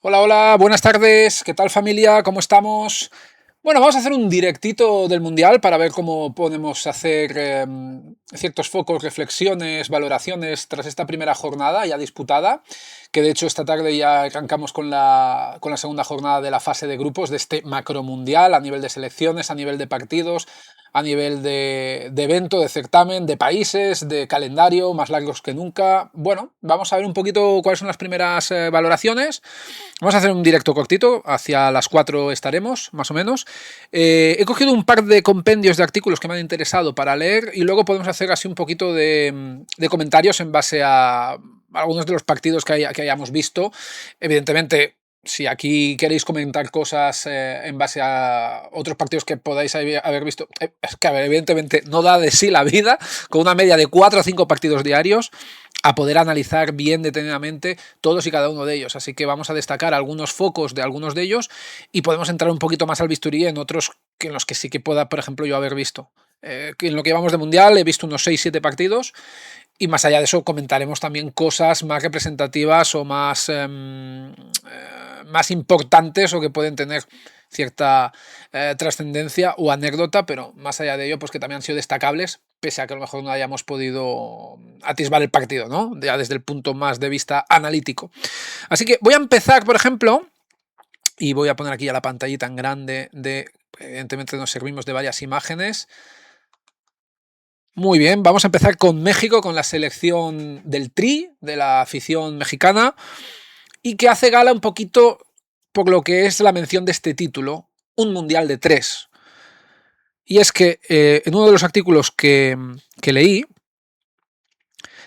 Hola, hola, buenas tardes, ¿qué tal familia? ¿Cómo estamos? Bueno, vamos a hacer un directito del Mundial para ver cómo podemos hacer ciertos focos, reflexiones, valoraciones tras esta primera jornada ya disputada, que de hecho esta tarde ya arrancamos con la segunda jornada de la fase de grupos de este macro mundial a nivel de selecciones, a nivel de partidos, a nivel de evento, de certamen, de países, de calendario, más largos que nunca. Bueno, vamos a ver un poquito cuáles son las primeras valoraciones. Vamos a hacer un directo cortito, hacia las 4 estaremos, más o menos. He cogido un par de compendios de artículos que me han interesado para leer y luego podemos hacer así un poquito de comentarios en base a algunos de los partidos que hayamos visto. Evidentemente, si aquí queréis comentar cosas en base a otros partidos que podáis haber visto, es que a ver, evidentemente no da de sí la vida, con una media de 4 o 5 partidos diarios, a poder analizar bien detenidamente todos y cada uno de ellos. Así que vamos a destacar algunos focos de algunos de ellos y podemos entrar un poquito más al bisturí en otros que en los que sí que pueda, por ejemplo, yo haber visto. En lo que llevamos de Mundial he visto unos 6-7 partidos y más allá de eso comentaremos también cosas más representativas o más importantes o que pueden tener cierta trascendencia o anécdota, pero más allá de ello, pues que también han sido destacables, pese a que a lo mejor no hayamos podido atisbar el partido, ¿no? Ya desde el punto más de vista analítico. Así que voy a empezar, por ejemplo, y voy a poner aquí ya la pantallita en grande evidentemente nos servimos de varias imágenes. Muy bien, vamos a empezar con México, con la selección del Tri, de la afición mexicana, y que hace gala un poquito por lo que es la mención de este título, un mundial de 3. Y es que en uno de los artículos que leí,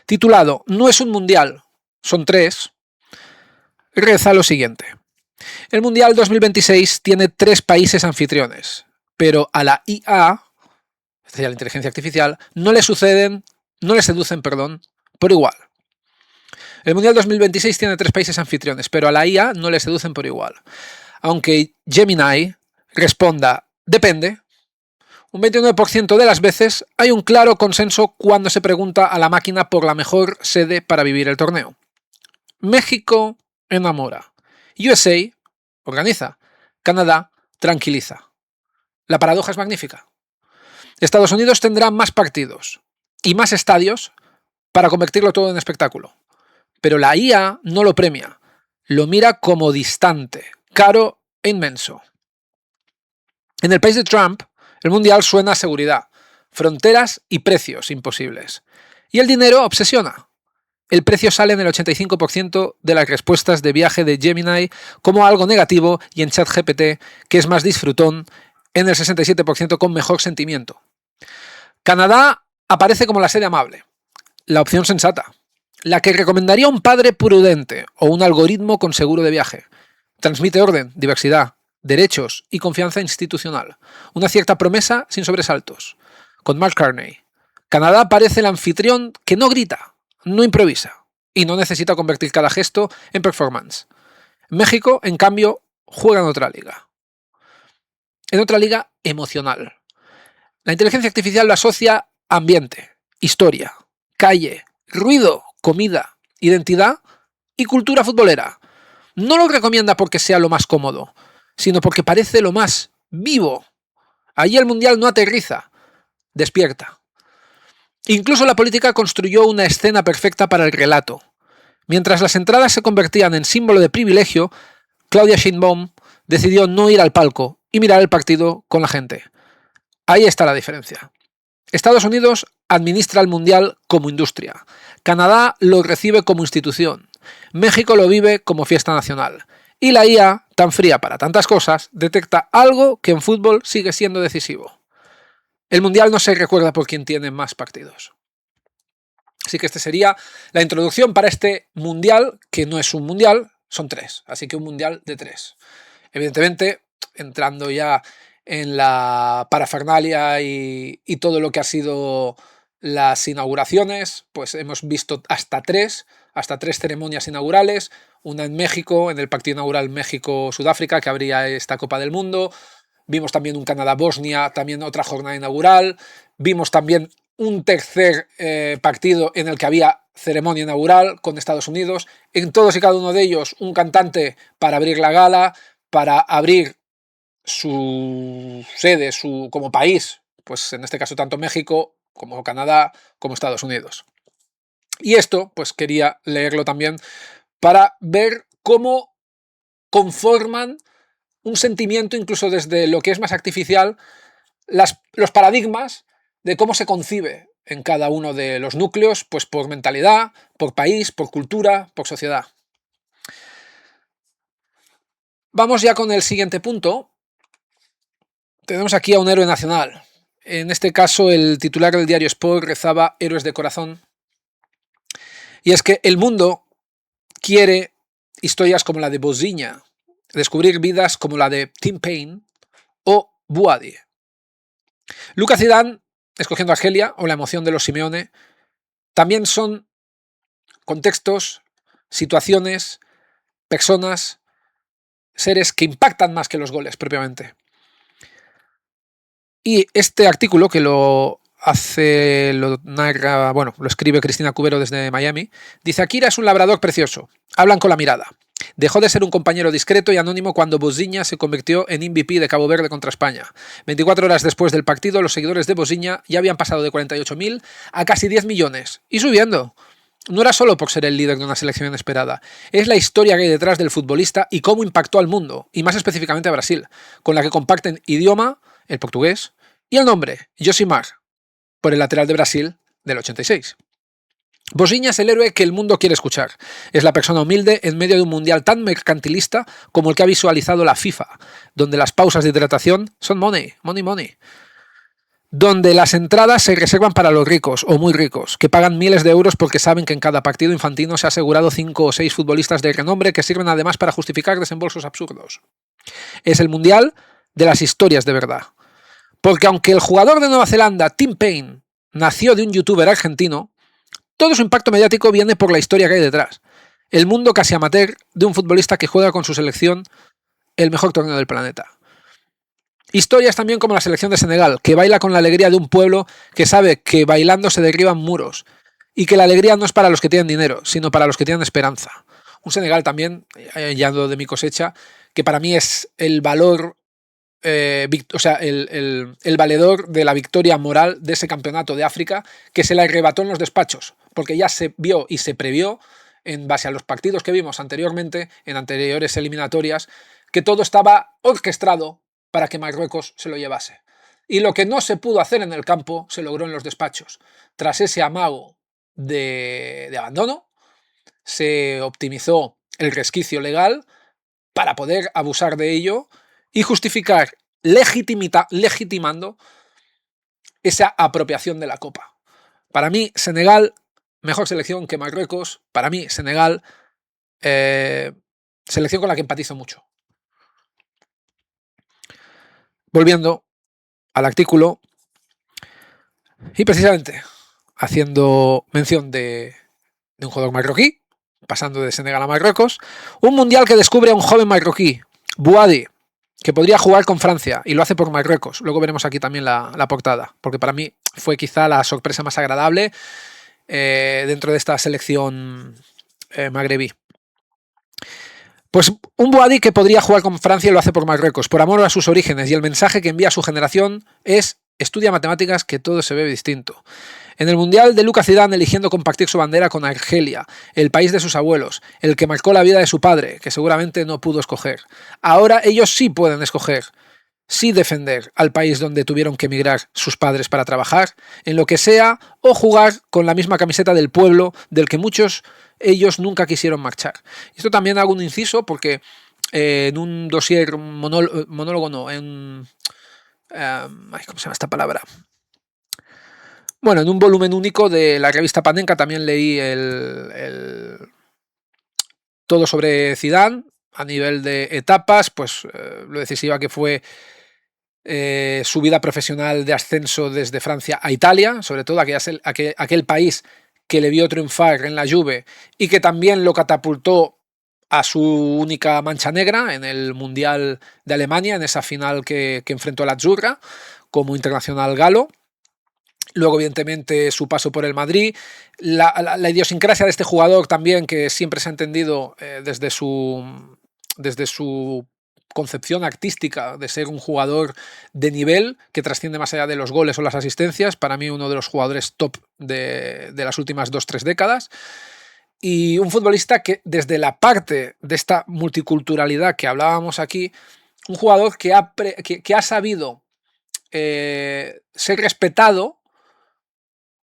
titulado No es un mundial, son 3, reza lo siguiente. El Mundial 2026 tiene 3 países anfitriones, pero a la IA, es decir, a la inteligencia artificial, no le seducen, por igual. El Mundial 2026 tiene 3 países anfitriones, pero a la IA no le seducen por igual. Aunque Gemini responda, depende, un 29% de las veces hay un claro consenso cuando se pregunta a la máquina por la mejor sede para vivir el torneo. México enamora. USA organiza. Canadá tranquiliza. La paradoja es magnífica. Estados Unidos tendrá más partidos y más estadios para convertirlo todo en espectáculo. Pero la IA no lo premia. Lo mira como distante, caro e inmenso. En el país de Trump, el mundial suena a seguridad, fronteras y precios imposibles. Y el dinero obsesiona. El precio sale en el 85% de las respuestas de viaje de Gemini como algo negativo y en ChatGPT, que es más disfrutón, en el 67% con mejor sentimiento. Canadá aparece como la sede amable, la opción sensata, la que recomendaría un padre prudente o un algoritmo con seguro de viaje. Transmite orden, diversidad, derechos y confianza institucional. Una cierta promesa sin sobresaltos. Con Mark Carney. Canadá parece el anfitrión que no grita, no improvisa y no necesita convertir cada gesto en performance. México, en cambio, juega en otra liga. En otra liga emocional. La inteligencia artificial lo asocia a ambiente, historia, calle, ruido, comida, identidad y cultura futbolera. No lo recomienda porque sea lo más cómodo, sino porque parece lo más vivo. Allí el mundial no aterriza, despierta. Incluso la política construyó una escena perfecta para el relato. Mientras las entradas se convertían en símbolo de privilegio, Claudia Sheinbaum decidió no ir al palco y mirar el partido con la gente. Ahí está la diferencia. Estados Unidos administra el mundial como industria. Canadá lo recibe como institución. México lo vive como fiesta nacional. Y la IA, tan fría para tantas cosas, detecta algo que en fútbol sigue siendo decisivo. El mundial no se recuerda por quien tiene más partidos. Así que esta sería la introducción para este mundial, que no es un mundial, son 3. Así que un mundial de 3. Evidentemente, entrando ya en la parafernalia y todo lo que ha sido las inauguraciones, pues hemos visto hasta tres ceremonias inaugurales, una en México, en el partido inaugural México-Sudáfrica, que abría esta Copa del Mundo. Vimos también un Canadá-Bosnia, también otra jornada inaugural. Vimos también un tercer partido en el que había ceremonia inaugural con Estados Unidos, en todos y cada uno de ellos un cantante para abrir la gala, para abrir su sede, como país, pues en este caso tanto México como Canadá como Estados Unidos. Y esto, pues quería leerlo también para ver cómo conforman un sentimiento, incluso desde lo que es más artificial, los paradigmas de cómo se concibe en cada uno de los núcleos, pues por mentalidad, por país, por cultura, por sociedad. Vamos ya con el siguiente punto. Tenemos aquí a un héroe nacional. En este caso, el titular del diario Sport rezaba Héroes de corazón. Y es que el mundo quiere historias como la de Boziña, descubrir vidas como la de Tim Payne o Buadi. Lucas Zidane, escogiendo a Argelia, o la emoción de los Simeone, también son contextos, situaciones, personas, seres que impactan más que los goles propiamente. Y este artículo que lo narra, lo escribe Cristina Cubero desde Miami, dice: Akira es un labrador precioso, hablan con la mirada. Dejó de ser un compañero discreto y anónimo cuando Boziña se convirtió en MVP de Cabo Verde contra España. 24 horas después del partido, los seguidores de Boziña ya habían pasado de 48.000 a casi 10 millones, y subiendo. No era solo por ser el líder de una selección inesperada, es la historia que hay detrás del futbolista y cómo impactó al mundo, y más específicamente a Brasil, con la que comparten idioma, el portugués, y el nombre, Josimar, por el lateral de Brasil del 86. Boziña es el héroe que el mundo quiere escuchar. Es la persona humilde en medio de un mundial tan mercantilista como el que ha visualizado la FIFA, donde las pausas de hidratación son money, money, money. Donde las entradas se reservan para los ricos o muy ricos, que pagan miles de euros porque saben que en cada partido infantino se ha asegurado 5 o 6 futbolistas de renombre que sirven además para justificar desembolsos absurdos. Es el mundial de las historias de verdad. Porque aunque el jugador de Nueva Zelanda, Tim Payne, nació de un youtuber argentino, todo su impacto mediático viene por la historia que hay detrás. El mundo casi amateur de un futbolista que juega con su selección el mejor torneo del planeta. Historias también como la selección de Senegal, que baila con la alegría de un pueblo que sabe que bailando se derriban muros y que la alegría no es para los que tienen dinero, sino para los que tienen esperanza. Un Senegal también, ya de mi cosecha, que para mí es el valor, el valedor de la victoria moral de ese campeonato de África que se le arrebató en los despachos, porque ya se vio y se previó, en base a los partidos que vimos anteriormente, en anteriores eliminatorias, que todo estaba orquestado para que Marruecos se lo llevase. Y lo que no se pudo hacer en el campo se logró en los despachos. Tras ese amago de abandono, se optimizó el resquicio legal para poder abusar de ello y justificar, legitimando esa apropiación de la Copa. Para mí, Senegal, mejor selección que Marruecos. Para mí, Senegal, selección con la que empatizo mucho. Volviendo al artículo, y precisamente haciendo mención de un jugador marroquí, pasando de Senegal a Marruecos, un mundial que descubre a un joven marroquí, Buadi, que podría jugar con Francia, y lo hace por Marruecos. Luego veremos aquí también la portada, porque para mí fue quizá la sorpresa más agradable dentro de esta selección magrebí. Pues un Buadi que podría jugar con Francia y lo hace por Marruecos, por amor a sus orígenes, y el mensaje que envía a su generación es: estudia matemáticas que todo se ve distinto. En el Mundial de Lucas Zidane eligiendo compartir su bandera con Argelia, el país de sus abuelos, el que marcó la vida de su padre, que seguramente no pudo escoger. Ahora ellos sí pueden escoger, sí defender al país donde tuvieron que emigrar sus padres para trabajar, en lo que sea, o jugar con la misma camiseta del pueblo del que muchos ellos nunca quisieron marchar. Esto también hago un inciso porque en un dossier, monólogo no, en... ¿cómo se llama esta palabra? Bueno, en un volumen único de la revista Panenka también leí todo sobre Zidane a nivel de etapas, pues lo decisiva que fue su vida profesional de ascenso desde Francia a Italia, sobre todo aquel país que le vio triunfar en la Juve y que también lo catapultó a su única mancha negra en el Mundial de Alemania, en esa final que enfrentó a la Azzurra como internacional galo. Luego, evidentemente, su paso por el Madrid, la idiosincrasia de este jugador también, que siempre se ha entendido desde su concepción artística de ser un jugador de nivel que trasciende más allá de los goles o las asistencias. Para mí, uno de los jugadores top de las últimas 2-3 décadas. Y un futbolista que, desde la parte de esta multiculturalidad que hablábamos aquí, un jugador que ha sabido ser respetado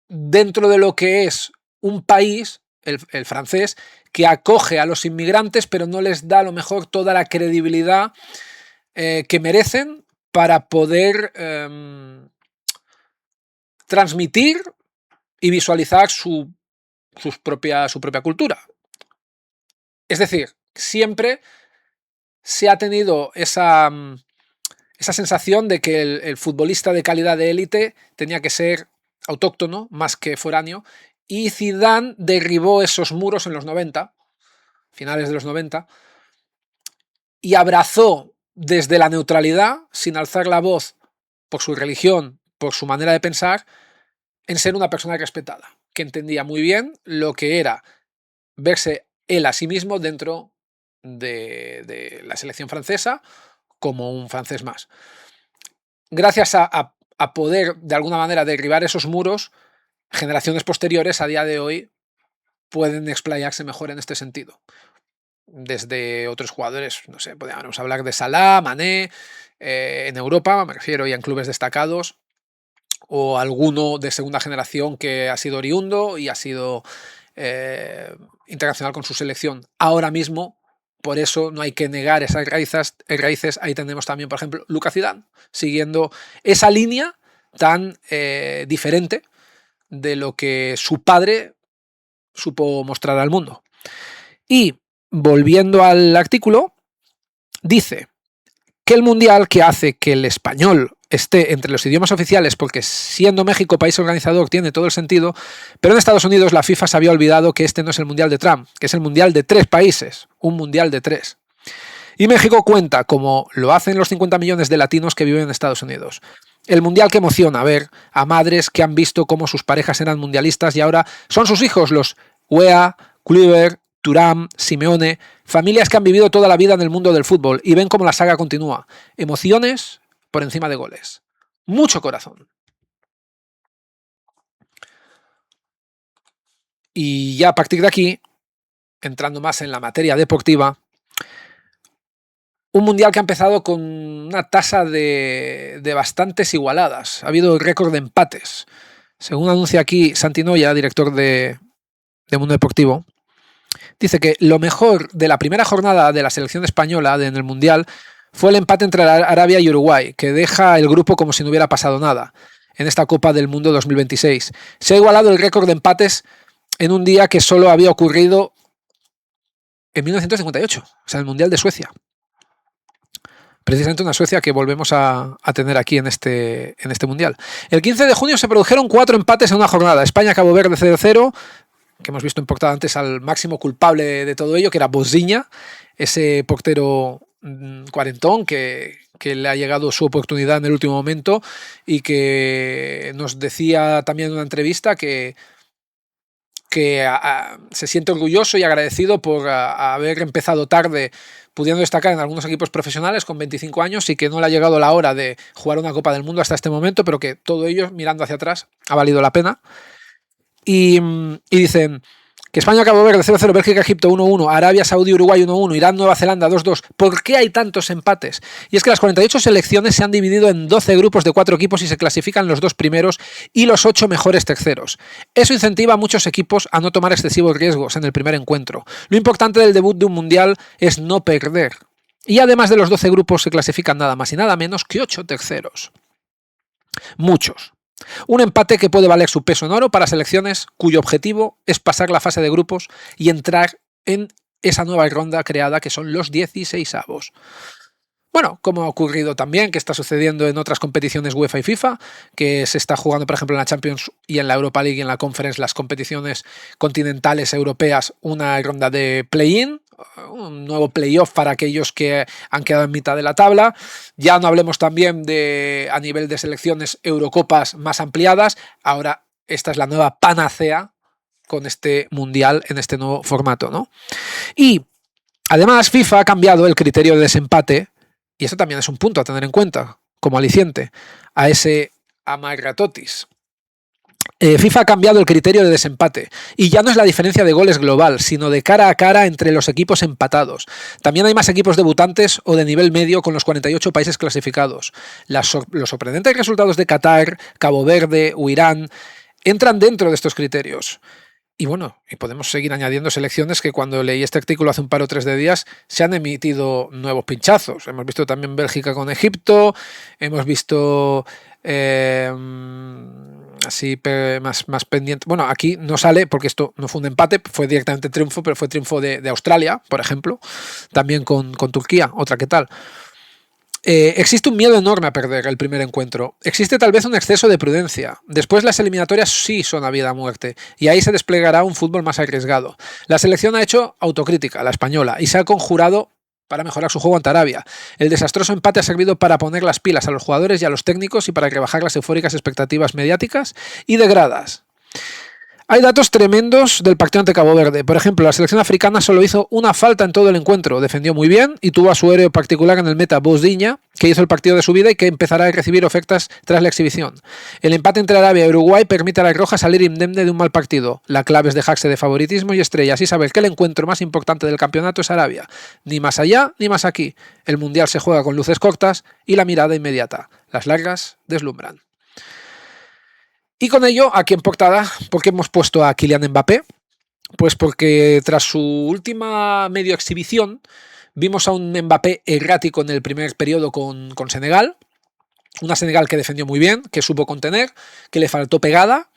dentro de lo que es un país, el francés, que acoge a los inmigrantes, pero no les da a lo mejor toda la credibilidad que merecen para poder transmitir y visualizar su propia cultura. Es decir, siempre se ha tenido esa sensación de que el futbolista de calidad de élite tenía que ser autóctono más que foráneo, y Zidane derribó esos muros en los 90, finales de los 90, y abrazó desde la neutralidad, sin alzar la voz por su religión, por su manera de pensar, en ser una persona respetada, que entendía muy bien lo que era verse él a sí mismo dentro de la selección francesa como un francés más. Gracias a poder, de alguna manera, derribar esos muros, generaciones posteriores a día de hoy pueden explayarse mejor en este sentido. Desde otros jugadores, no sé, podríamos hablar de Salah, Mané, en Europa, me refiero, y en clubes destacados, o alguno de segunda generación que ha sido oriundo y ha sido internacional con su selección. Ahora mismo, por eso no hay que negar esas raíces. Ahí tenemos también, por ejemplo, Lucas Zidane, siguiendo esa línea tan diferente de lo que su padre supo mostrar al mundo. Y, volviendo al artículo, dice que el Mundial, que hace que el español esté entre los idiomas oficiales, porque siendo México país organizador tiene todo el sentido, pero en Estados Unidos la FIFA se había olvidado que este no es el Mundial de Trump, que es el Mundial de 3 países, un Mundial de 3. Y México cuenta, como lo hacen los 50 millones de latinos que viven en Estados Unidos, el Mundial que emociona ver a madres que han visto cómo sus parejas eran mundialistas y ahora son sus hijos los Weah, Kluivert, Thuram, Simeone, familias que han vivido toda la vida en el mundo del fútbol y ven cómo la saga continúa. Emociones por encima de goles. Mucho corazón. Y ya a partir de aquí, entrando más en la materia deportiva, un mundial que ha empezado con una tasa de bastantes igualadas. Ha habido récord de empates. Según anuncia aquí Santi Noya, director de Mundo Deportivo, dice que lo mejor de la primera jornada de la selección española en el mundial fue el empate entre Arabia y Uruguay, que deja el grupo como si no hubiera pasado nada en esta Copa del Mundo 2026. Se ha igualado el récord de empates en un día que solo había ocurrido en 1958, o sea, el Mundial de Suecia. Precisamente una Suecia que volvemos a tener aquí en este Mundial. El 15 de junio se produjeron 4 empates en una jornada. España-Cabo Verde 0-0, que hemos visto en portada antes al máximo culpable de todo ello, que era Bosdiña, ese portero cuarentón que le ha llegado su oportunidad en el último momento y que nos decía también en una entrevista que se siente orgulloso y agradecido por haber empezado tarde, pudiendo destacar en algunos equipos profesionales con 25 años y que no le ha llegado la hora de jugar una Copa del Mundo hasta este momento, pero que todo ello, mirando hacia atrás, ha valido la pena. Y dicen que España, Cabo Verde 0-0, Bélgica, Egipto 1-1, Arabia Saudí, Uruguay 1-1, Irán, Nueva Zelanda 2-2. ¿Por qué hay tantos empates? Y es que las 48 selecciones se han dividido en 12 grupos de 4 equipos y se clasifican los 2 primeros y los 8 mejores terceros. Eso incentiva a muchos equipos a no tomar excesivos riesgos en el primer encuentro. Lo importante del debut de un mundial es no perder. Y además de los 12 grupos se clasifican nada más y nada menos que 8 terceros. Muchos. Un empate que puede valer su peso en oro para selecciones cuyo objetivo es pasar la fase de grupos y entrar en esa nueva ronda creada que son los 16avos. Bueno, como ha ocurrido también, que está sucediendo en otras competiciones UEFA y FIFA, que se está jugando, por ejemplo, en la Champions y en la Europa League y en la Conference, las competiciones continentales europeas, una ronda de play-in, un nuevo playoff para aquellos que han quedado en mitad de la tabla. Ya no hablemos también de, a nivel de selecciones, Eurocopas más ampliadas. Ahora esta es la nueva panacea con este mundial en este nuevo formato, ¿no? Y además FIFA ha cambiado el criterio de desempate, y eso también es un punto a tener en cuenta como aliciente a ese amarratotis. FIFA ha cambiado el criterio de desempate y ya no es la diferencia de goles global, sino de cara a cara entre los equipos empatados. También hay más equipos debutantes o de nivel medio con los 48 países clasificados. Los sorprendentes resultados de Qatar, Cabo Verde o Irán entran dentro de estos criterios. Y bueno, y podemos seguir añadiendo selecciones que cuando leí este artículo hace un par o tres de días se han emitido nuevos pinchazos. Hemos visto también Bélgica con Egipto, hemos visto así más pendiente. Bueno, aquí no sale porque esto no fue un empate, fue directamente triunfo, pero fue triunfo de Australia, por ejemplo, también con Turquía, otra que tal. Existe un miedo enorme a perder el primer encuentro. Existe tal vez un exceso de prudencia. Después las eliminatorias sí son a vida o muerte, y ahí se desplegará un fútbol más arriesgado. La selección ha hecho autocrítica, la española, y se ha conjurado para mejorar su juego ante Arabia. El desastroso empate ha servido para poner las pilas a los jugadores y a los técnicos y para rebajar las eufóricas expectativas mediáticas y de gradas. Hay datos tremendos del partido ante Cabo Verde. Por ejemplo, la selección africana solo hizo una falta en todo el encuentro. Defendió muy bien y tuvo a su héroe particular en el meta Bosdiña, que hizo el partido de su vida y que empezará a recibir ofertas tras la exhibición. El empate entre Arabia y Uruguay permite a la Roja salir indemne de un mal partido. La clave es dejarse de favoritismo y estrellas y saber que el encuentro más importante del campeonato es Arabia. Ni más allá ni más aquí. El Mundial se juega con luces cortas y la mirada inmediata. Las largas deslumbran. Y con ello, aquí en portada, ¿por qué hemos puesto a Kylian Mbappé? Pues porque tras su última medio exhibición, vimos a un Mbappé errático en el primer periodo con Senegal, una Senegal que defendió muy bien, que supo contener, que le faltó pegada.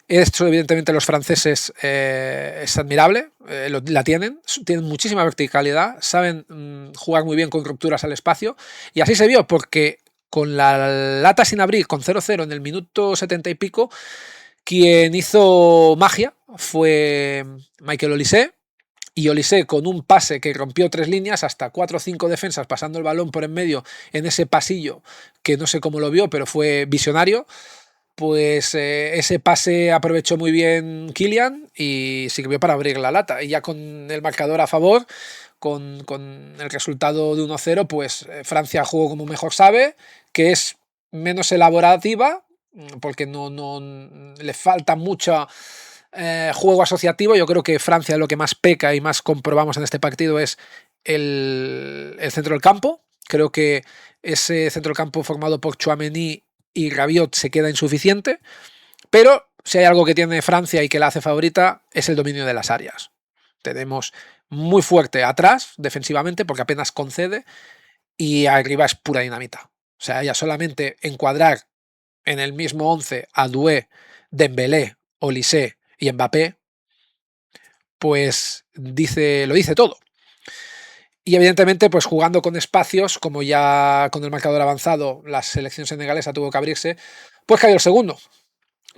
Esto, evidentemente, los franceses es admirable, la tienen muchísima verticalidad, saben jugar muy bien con rupturas al espacio, y así se vio, porque con la lata sin abrir, con 0-0 en el minuto 70 y pico, quien hizo magia fue Michael Olise, y Olise con un pase que rompió 3 líneas, hasta 4 o 5 defensas pasando el balón por en medio en ese pasillo, que no sé cómo lo vio, pero fue visionario. Pues ese pase aprovechó muy bien Kylian y sirvió para abrir la lata. Y ya con el marcador a favor, con el resultado de 1-0, pues Francia jugó como mejor sabe, que es menos elaborativa, porque no le falta mucho juego asociativo. Yo creo que Francia lo que más peca y más comprobamos en este partido es el centro del campo. Creo que ese centro del campo formado por Tchouaméni y Rabiot se queda insuficiente, pero si hay algo que tiene Francia y que la hace favorita es el dominio de las áreas. Tenemos muy fuerte atrás defensivamente porque apenas concede, y arriba es pura dinamita. O sea, ya solamente encuadrar en el mismo 11 a Doué, Dembélé, Olise y Mbappé, pues lo dice todo. Y evidentemente, pues jugando con espacios, como ya con el marcador avanzado la selección senegalesa tuvo que abrirse, pues cayó el segundo,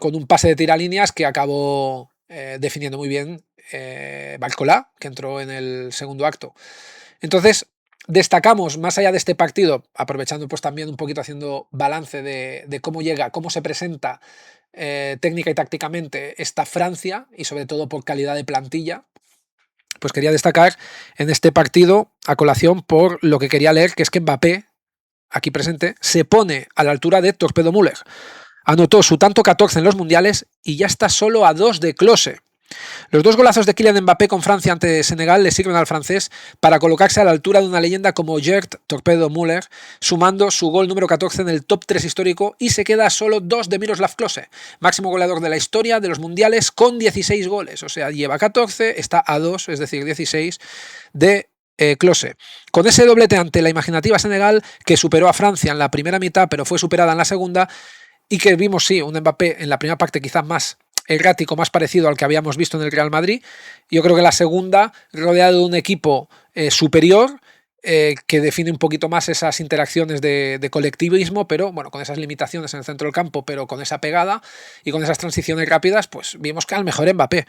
con un pase de tiralíneas que acabó definiendo muy bien Barcola, que entró en el segundo acto. Entonces, destacamos, más allá de este partido, aprovechando pues también un poquito haciendo balance de cómo llega, cómo se presenta técnica y tácticamente esta Francia, y sobre todo por calidad de plantilla, pues quería destacar en este partido a colación por lo que quería leer, que es que Mbappé, aquí presente, se pone a la altura de Torpedo Müller. Anotó su tanto 14 en los mundiales y ya está solo a 2 de Klose. Los 2 golazos de Kylian Mbappé con Francia ante Senegal le sirven al francés para colocarse a la altura de una leyenda como Gerd Torpedo Müller, sumando su gol número 14 en el top 3 histórico, y se queda a solo 2 de Miroslav Klose, máximo goleador de la historia de los mundiales con 16 goles. O sea, lleva 14, está a 2, es decir, 16 de Klose. Con ese doblete ante la imaginativa Senegal, que superó a Francia en la primera mitad pero fue superada en la segunda, y que vimos, sí, un Mbappé en la primera parte quizás más errático, más parecido al que habíamos visto en el Real Madrid. Yo creo que la segunda, rodeado de un equipo superior que define un poquito más esas interacciones de colectivismo, pero bueno, con esas limitaciones en el centro del campo, pero con esa pegada y con esas transiciones rápidas, pues vimos que al mejor Mbappé.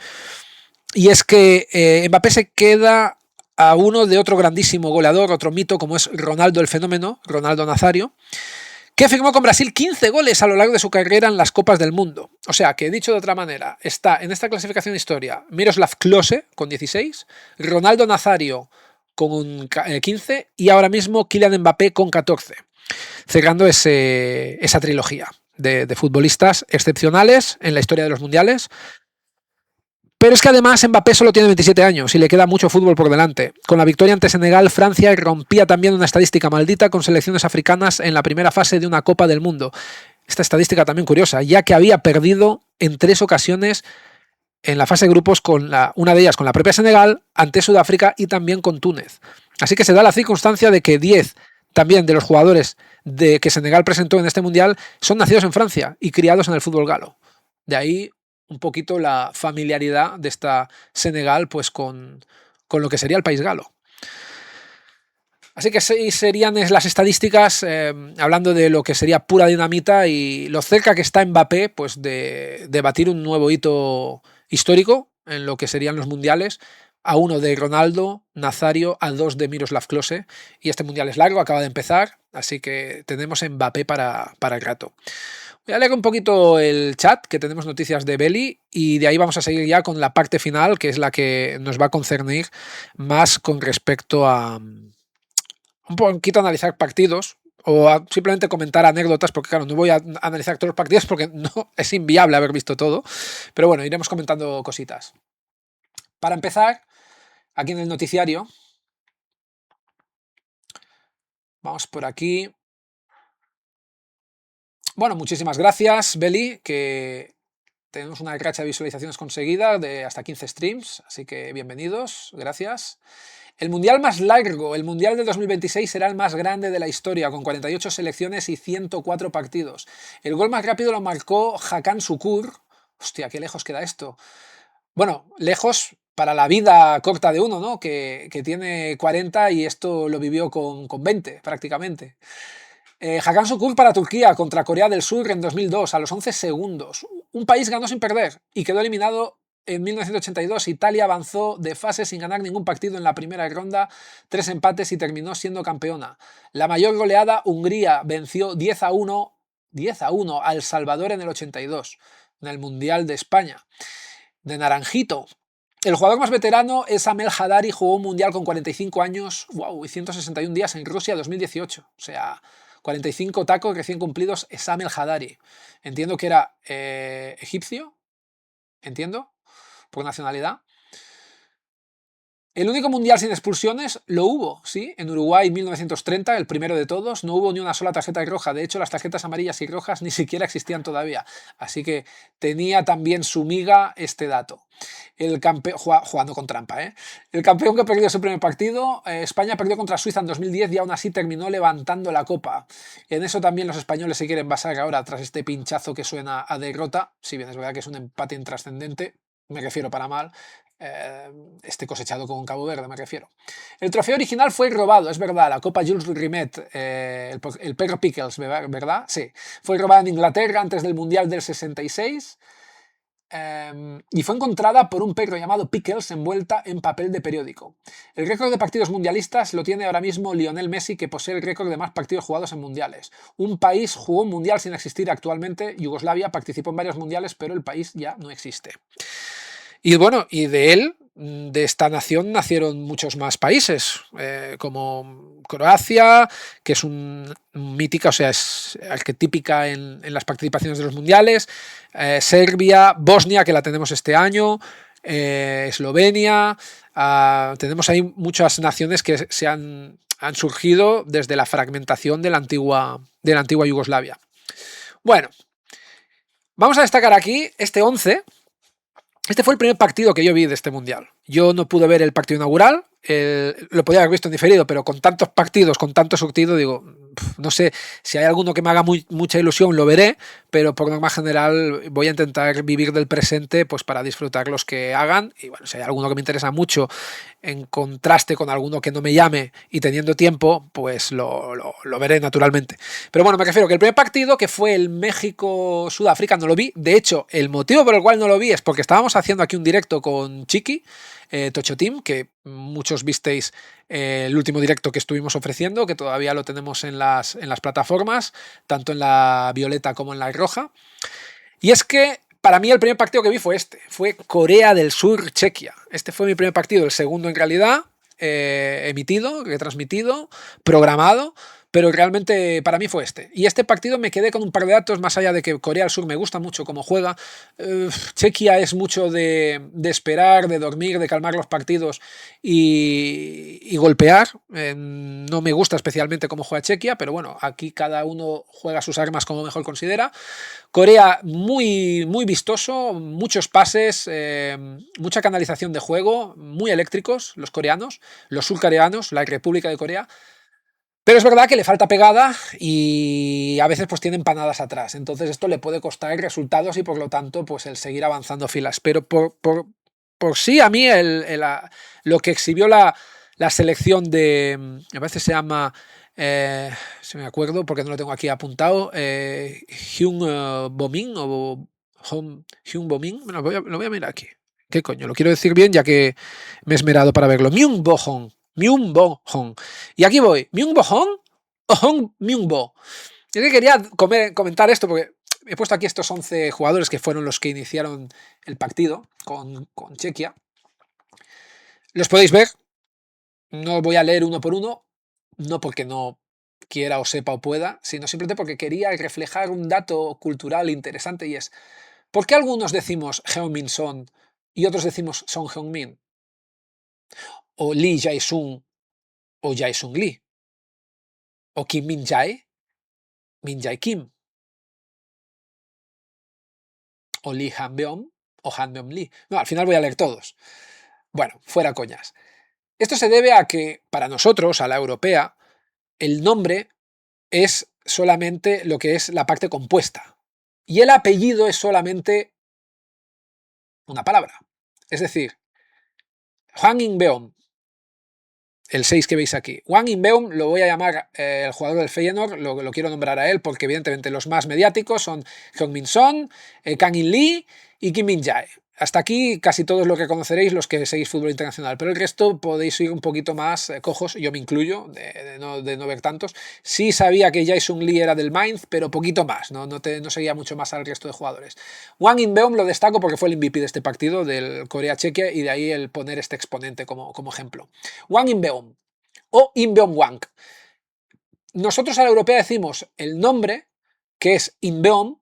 Y es que Mbappé se queda a uno de otro grandísimo goleador, otro mito, como es Ronaldo el Fenómeno, Ronaldo Nazario, que firmó con Brasil 15 goles a lo largo de su carrera en las Copas del Mundo. O sea, que dicho de otra manera, está en esta clasificación de historia Miroslav Klose con 16, Ronaldo Nazario con 15 y ahora mismo Kylian Mbappé con 14, cerrando esa trilogía de futbolistas excepcionales en la historia de los mundiales. Pero es que además Mbappé solo tiene 27 años y le queda mucho fútbol por delante. Con la victoria ante Senegal, Francia rompía también una estadística maldita con selecciones africanas en la primera fase de una Copa del Mundo. Esta estadística también curiosa, ya que había perdido en 3 ocasiones en la fase de grupos, una de ellas con la propia Senegal, ante Sudáfrica y también con Túnez. Así que se da la circunstancia de que 10 también de los jugadores que Senegal presentó en este Mundial son nacidos en Francia y criados en el fútbol galo. De ahí un poquito la familiaridad de esta Senegal pues con lo que sería el país galo. Así que serían las estadísticas, hablando de lo que sería pura dinamita y lo cerca que está Mbappé pues de batir un nuevo hito histórico en lo que serían los mundiales, a 1 de Ronaldo Nazario, a 2 de Miroslav Klose, y este mundial es largo, acaba de empezar, así que tenemos Mbappé para el rato. Voy a leer un poquito el chat, que tenemos noticias de Beli, y de ahí vamos a seguir ya con la parte final, que es la que nos va a concernir más con respecto a un poquito analizar partidos o simplemente comentar anécdotas, porque claro, no voy a analizar todos los partidos porque no es inviable haber visto todo, pero bueno, iremos comentando cositas. Para empezar, aquí en el noticiario, vamos por aquí. Bueno, muchísimas gracias, Beli, que tenemos una racha de visualizaciones conseguida de hasta 15 streams, así que bienvenidos, gracias. El mundial más largo, el mundial del 2026 será el más grande de la historia, con 48 selecciones y 104 partidos. El gol más rápido lo marcó Hakan Şükür. Hostia, qué lejos queda esto. Bueno, lejos para la vida corta de uno, ¿no? Que tiene 40 y esto lo vivió con 20 prácticamente. Hakan Şükür para Turquía contra Corea del Sur en 2002 a los 11 segundos. Un país ganó sin perder y quedó eliminado en 1982. Italia avanzó de fase sin ganar ningún partido en la primera ronda, 3 empates y terminó siendo campeona. La mayor goleada, Hungría venció 10-1 al Salvador en el 82, en el Mundial de España. De naranjito. El jugador más veterano es Amel Hadari, jugó un mundial con 45 años, wow, y 161 días en Rusia 2018. O sea, 45 tacos recién cumplidos es Amel Hadari. Entiendo que era egipcio, entiendo, por nacionalidad. El único mundial sin expulsiones lo hubo, sí, en Uruguay en 1930, el primero de todos. No hubo ni una sola tarjeta roja. De hecho, las tarjetas amarillas y rojas ni siquiera existían todavía. Así que tenía también su miga este dato. El campeón, jugando con trampa, ¿eh? El campeón que perdió su primer partido, España perdió contra Suiza en 2010 y aún así terminó levantando la copa. En eso también los españoles se quieren basar ahora tras este pinchazo que suena a derrota. Si bien es verdad que es un empate intrascendente, me refiero para mal. Este cosechado con Cabo Verde, me refiero. El trofeo original fue robado, es verdad, la Copa Jules Rimet, el perro Pickles, ¿verdad? Sí, fue robada en Inglaterra antes del Mundial del 66 y fue encontrada por un perro llamado Pickles envuelta en papel de periódico. El récord de partidos mundialistas lo tiene ahora mismo Lionel Messi, que posee el récord de más partidos jugados en mundiales. Un país jugó un mundial sin existir actualmente. Yugoslavia participó en varios mundiales, pero el país ya no existe. Y bueno, y de él, de esta nación, nacieron muchos más países, como Croacia, que es mítica, o sea, es arquetípica en las participaciones de los mundiales, Serbia, Bosnia, que la tenemos este año, Eslovenia, tenemos ahí muchas naciones que han surgido desde la fragmentación de la antigua Yugoslavia. Bueno, vamos a destacar aquí este 11. Este fue el primer partido que yo vi de este mundial. Yo no pude ver el partido inaugural, lo podía haber visto en diferido, pero con tantos partidos, con tanto surtido, digo, no sé, si hay alguno que me haga mucha ilusión, lo veré, pero por norma general voy a intentar vivir del presente pues para disfrutar los que hagan, y bueno, si hay alguno que me interesa mucho, en contraste con alguno que no me llame y teniendo tiempo, pues lo veré naturalmente. Pero bueno, me refiero que el primer partido, que fue el México-Sudáfrica, no lo vi. De hecho, el motivo por el cual no lo vi es porque estábamos haciendo aquí un directo con Chiqui, Tocho Team, que muchos visteis el último directo que estuvimos ofreciendo, que todavía lo tenemos en las plataformas, tanto en la violeta como en la roja. Y es que para mí el primer partido que vi fue Corea del Sur-Chequia. Este fue mi primer partido, el segundo en realidad, emitido, retransmitido, programado, pero realmente para mí fue este. Y este partido me quedé con un par de datos, más allá de que Corea del Sur me gusta mucho cómo juega. Chequia es mucho de esperar, de dormir, de calmar los partidos y golpear. No me gusta especialmente cómo juega Chequia, pero bueno, aquí cada uno juega sus armas como mejor considera. Corea muy, muy vistoso, muchos pases, mucha canalización de juego, muy eléctricos los coreanos, los surcoreanos, la República de Corea. Pero es verdad que le falta pegada y a veces pues tienen panadas atrás. Entonces esto le puede costar resultados y por lo tanto pues el seguir avanzando filas. Pero por sí a mí lo que exhibió la selección de, a veces se llama, si me acuerdo porque no lo tengo aquí apuntado, Hyun Bo-min o Hyun Bo-min, bueno, lo voy a mirar aquí. ¿Qué coño? Lo quiero decir bien ya que me he esmerado para verlo. Myung-bo-hong. Myung-bo-hong. Y aquí voy. ¿Myung-bo-hong o Hong Myung-bo? Yo que quería comentar esto porque he puesto aquí estos 11 jugadores que fueron los que iniciaron el partido con Chequia. Los podéis ver. No voy a leer uno por uno, no porque no quiera o sepa o pueda, sino simplemente porque quería reflejar un dato cultural interesante y es, ¿por qué algunos decimos Heung-min Son y otros decimos Son Heung-min? O Lee Jae-sung o Jae-sung Lee. O Kim Min-jae, Min-jae Kim. O Lee Han-beom o Han-beom Lee. No, al final voy a leer todos. Bueno, fuera coñas. Esto se debe a que para nosotros, a la europea, el nombre es solamente lo que es la parte compuesta. Y el apellido es solamente una palabra. Es decir, Hwang In-beom, el 6 que veis aquí. Hwang In-beom lo voy a llamar el jugador del Feyenoord, lo quiero nombrar a él porque evidentemente los más mediáticos son Heung-min Son, Kang In-lee y Kim Min-jae. Hasta aquí casi todos los que conoceréis los que seguís fútbol internacional, pero el resto podéis ir un poquito más cojos, yo me incluyo, de no ver tantos. Sí sabía que Jae-sung Lee era del Mainz, pero poquito más, no seguía mucho más al resto de jugadores. Hwang In-beom lo destaco porque fue el MVP de este partido, del Corea-Chequia, y de ahí el poner este exponente como ejemplo. Hwang In-beom o In-beom-hwang. Nosotros a la europea decimos el nombre, que es In-beom,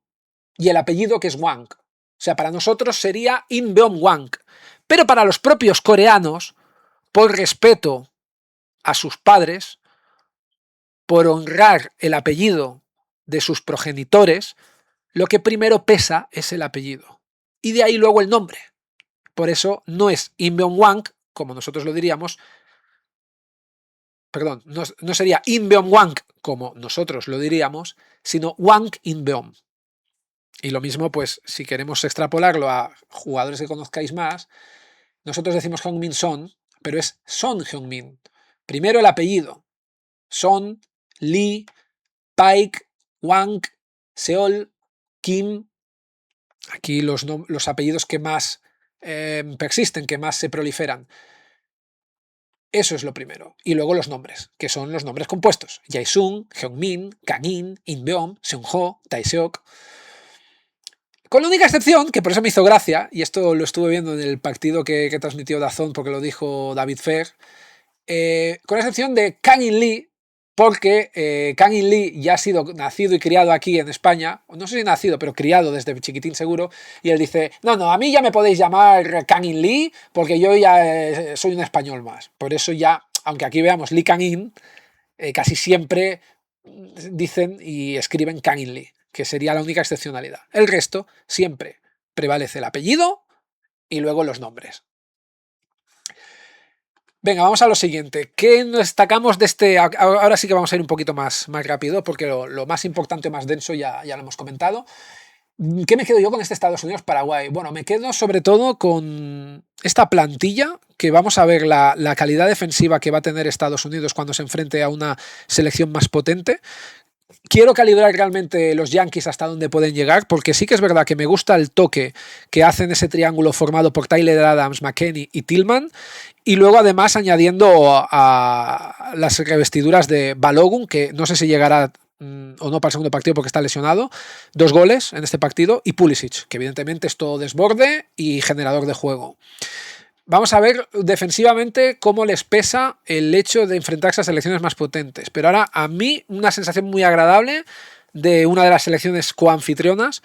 y el apellido, que es Hwang. O sea, para nosotros sería In-beom-hwang. Pero para los propios coreanos, por respeto a sus padres, por honrar el apellido de sus progenitores, lo que primero pesa es el apellido. Y de ahí luego el nombre. Por eso no es In-beom-hwang, como nosotros lo diríamos, perdón, no sería In-beom-hwang, como nosotros lo diríamos, sino Hwang In-beom. Y lo mismo, pues, si queremos extrapolarlo a jugadores que conozcáis más, nosotros decimos Heung-min Son, pero es Son Heung-min. Primero el apellido. Son, Lee, Paik, Hwang, Seol, Kim. Aquí los apellidos que más persisten, que más se proliferan. Eso es lo primero. Y luego los nombres, que son los nombres compuestos. Jae-sung, Heung-min, Kang-in, In-beom, Seung-ho, Tae-seok. Con la única excepción, que por eso me hizo gracia, y esto lo estuve viendo en el partido que transmitió DAZN porque lo dijo David Fer, con la excepción de Kang In-lee, porque Kang In-lee ya ha sido nacido y criado aquí en España, no sé si nacido, pero criado desde chiquitín seguro, y él dice, no, a mí ya me podéis llamar Kang In-lee porque yo ya soy un español más. Por eso ya, aunque aquí veamos Lee Kang-in, casi siempre dicen y escriben Kang In-lee, que sería la única excepcionalidad. El resto siempre prevalece el apellido y luego los nombres. Venga, vamos a lo siguiente. ¿Qué nos destacamos de este? Ahora sí que vamos a ir un poquito más rápido, porque lo más importante, más denso ya lo hemos comentado. ¿Qué me quedo yo con este Estados Unidos-Paraguay? Bueno, me quedo sobre todo con esta plantilla, que vamos a ver la calidad defensiva que va a tener Estados Unidos cuando se enfrente a una selección más potente. Quiero calibrar realmente los Yankees hasta dónde pueden llegar, porque sí que es verdad que me gusta el toque que hacen ese triángulo formado por Tyler Adams, McKennie y Tillman, y luego además añadiendo a las revestiduras de Balogun, que no sé si llegará o no para el segundo partido porque está lesionado, 2 goles en este partido, y Pulisic, que evidentemente es todo desborde y generador de juego. Vamos a ver defensivamente cómo les pesa el hecho de enfrentarse a selecciones más potentes. Pero ahora, a mí, una sensación muy agradable de una de las selecciones coanfitrionas,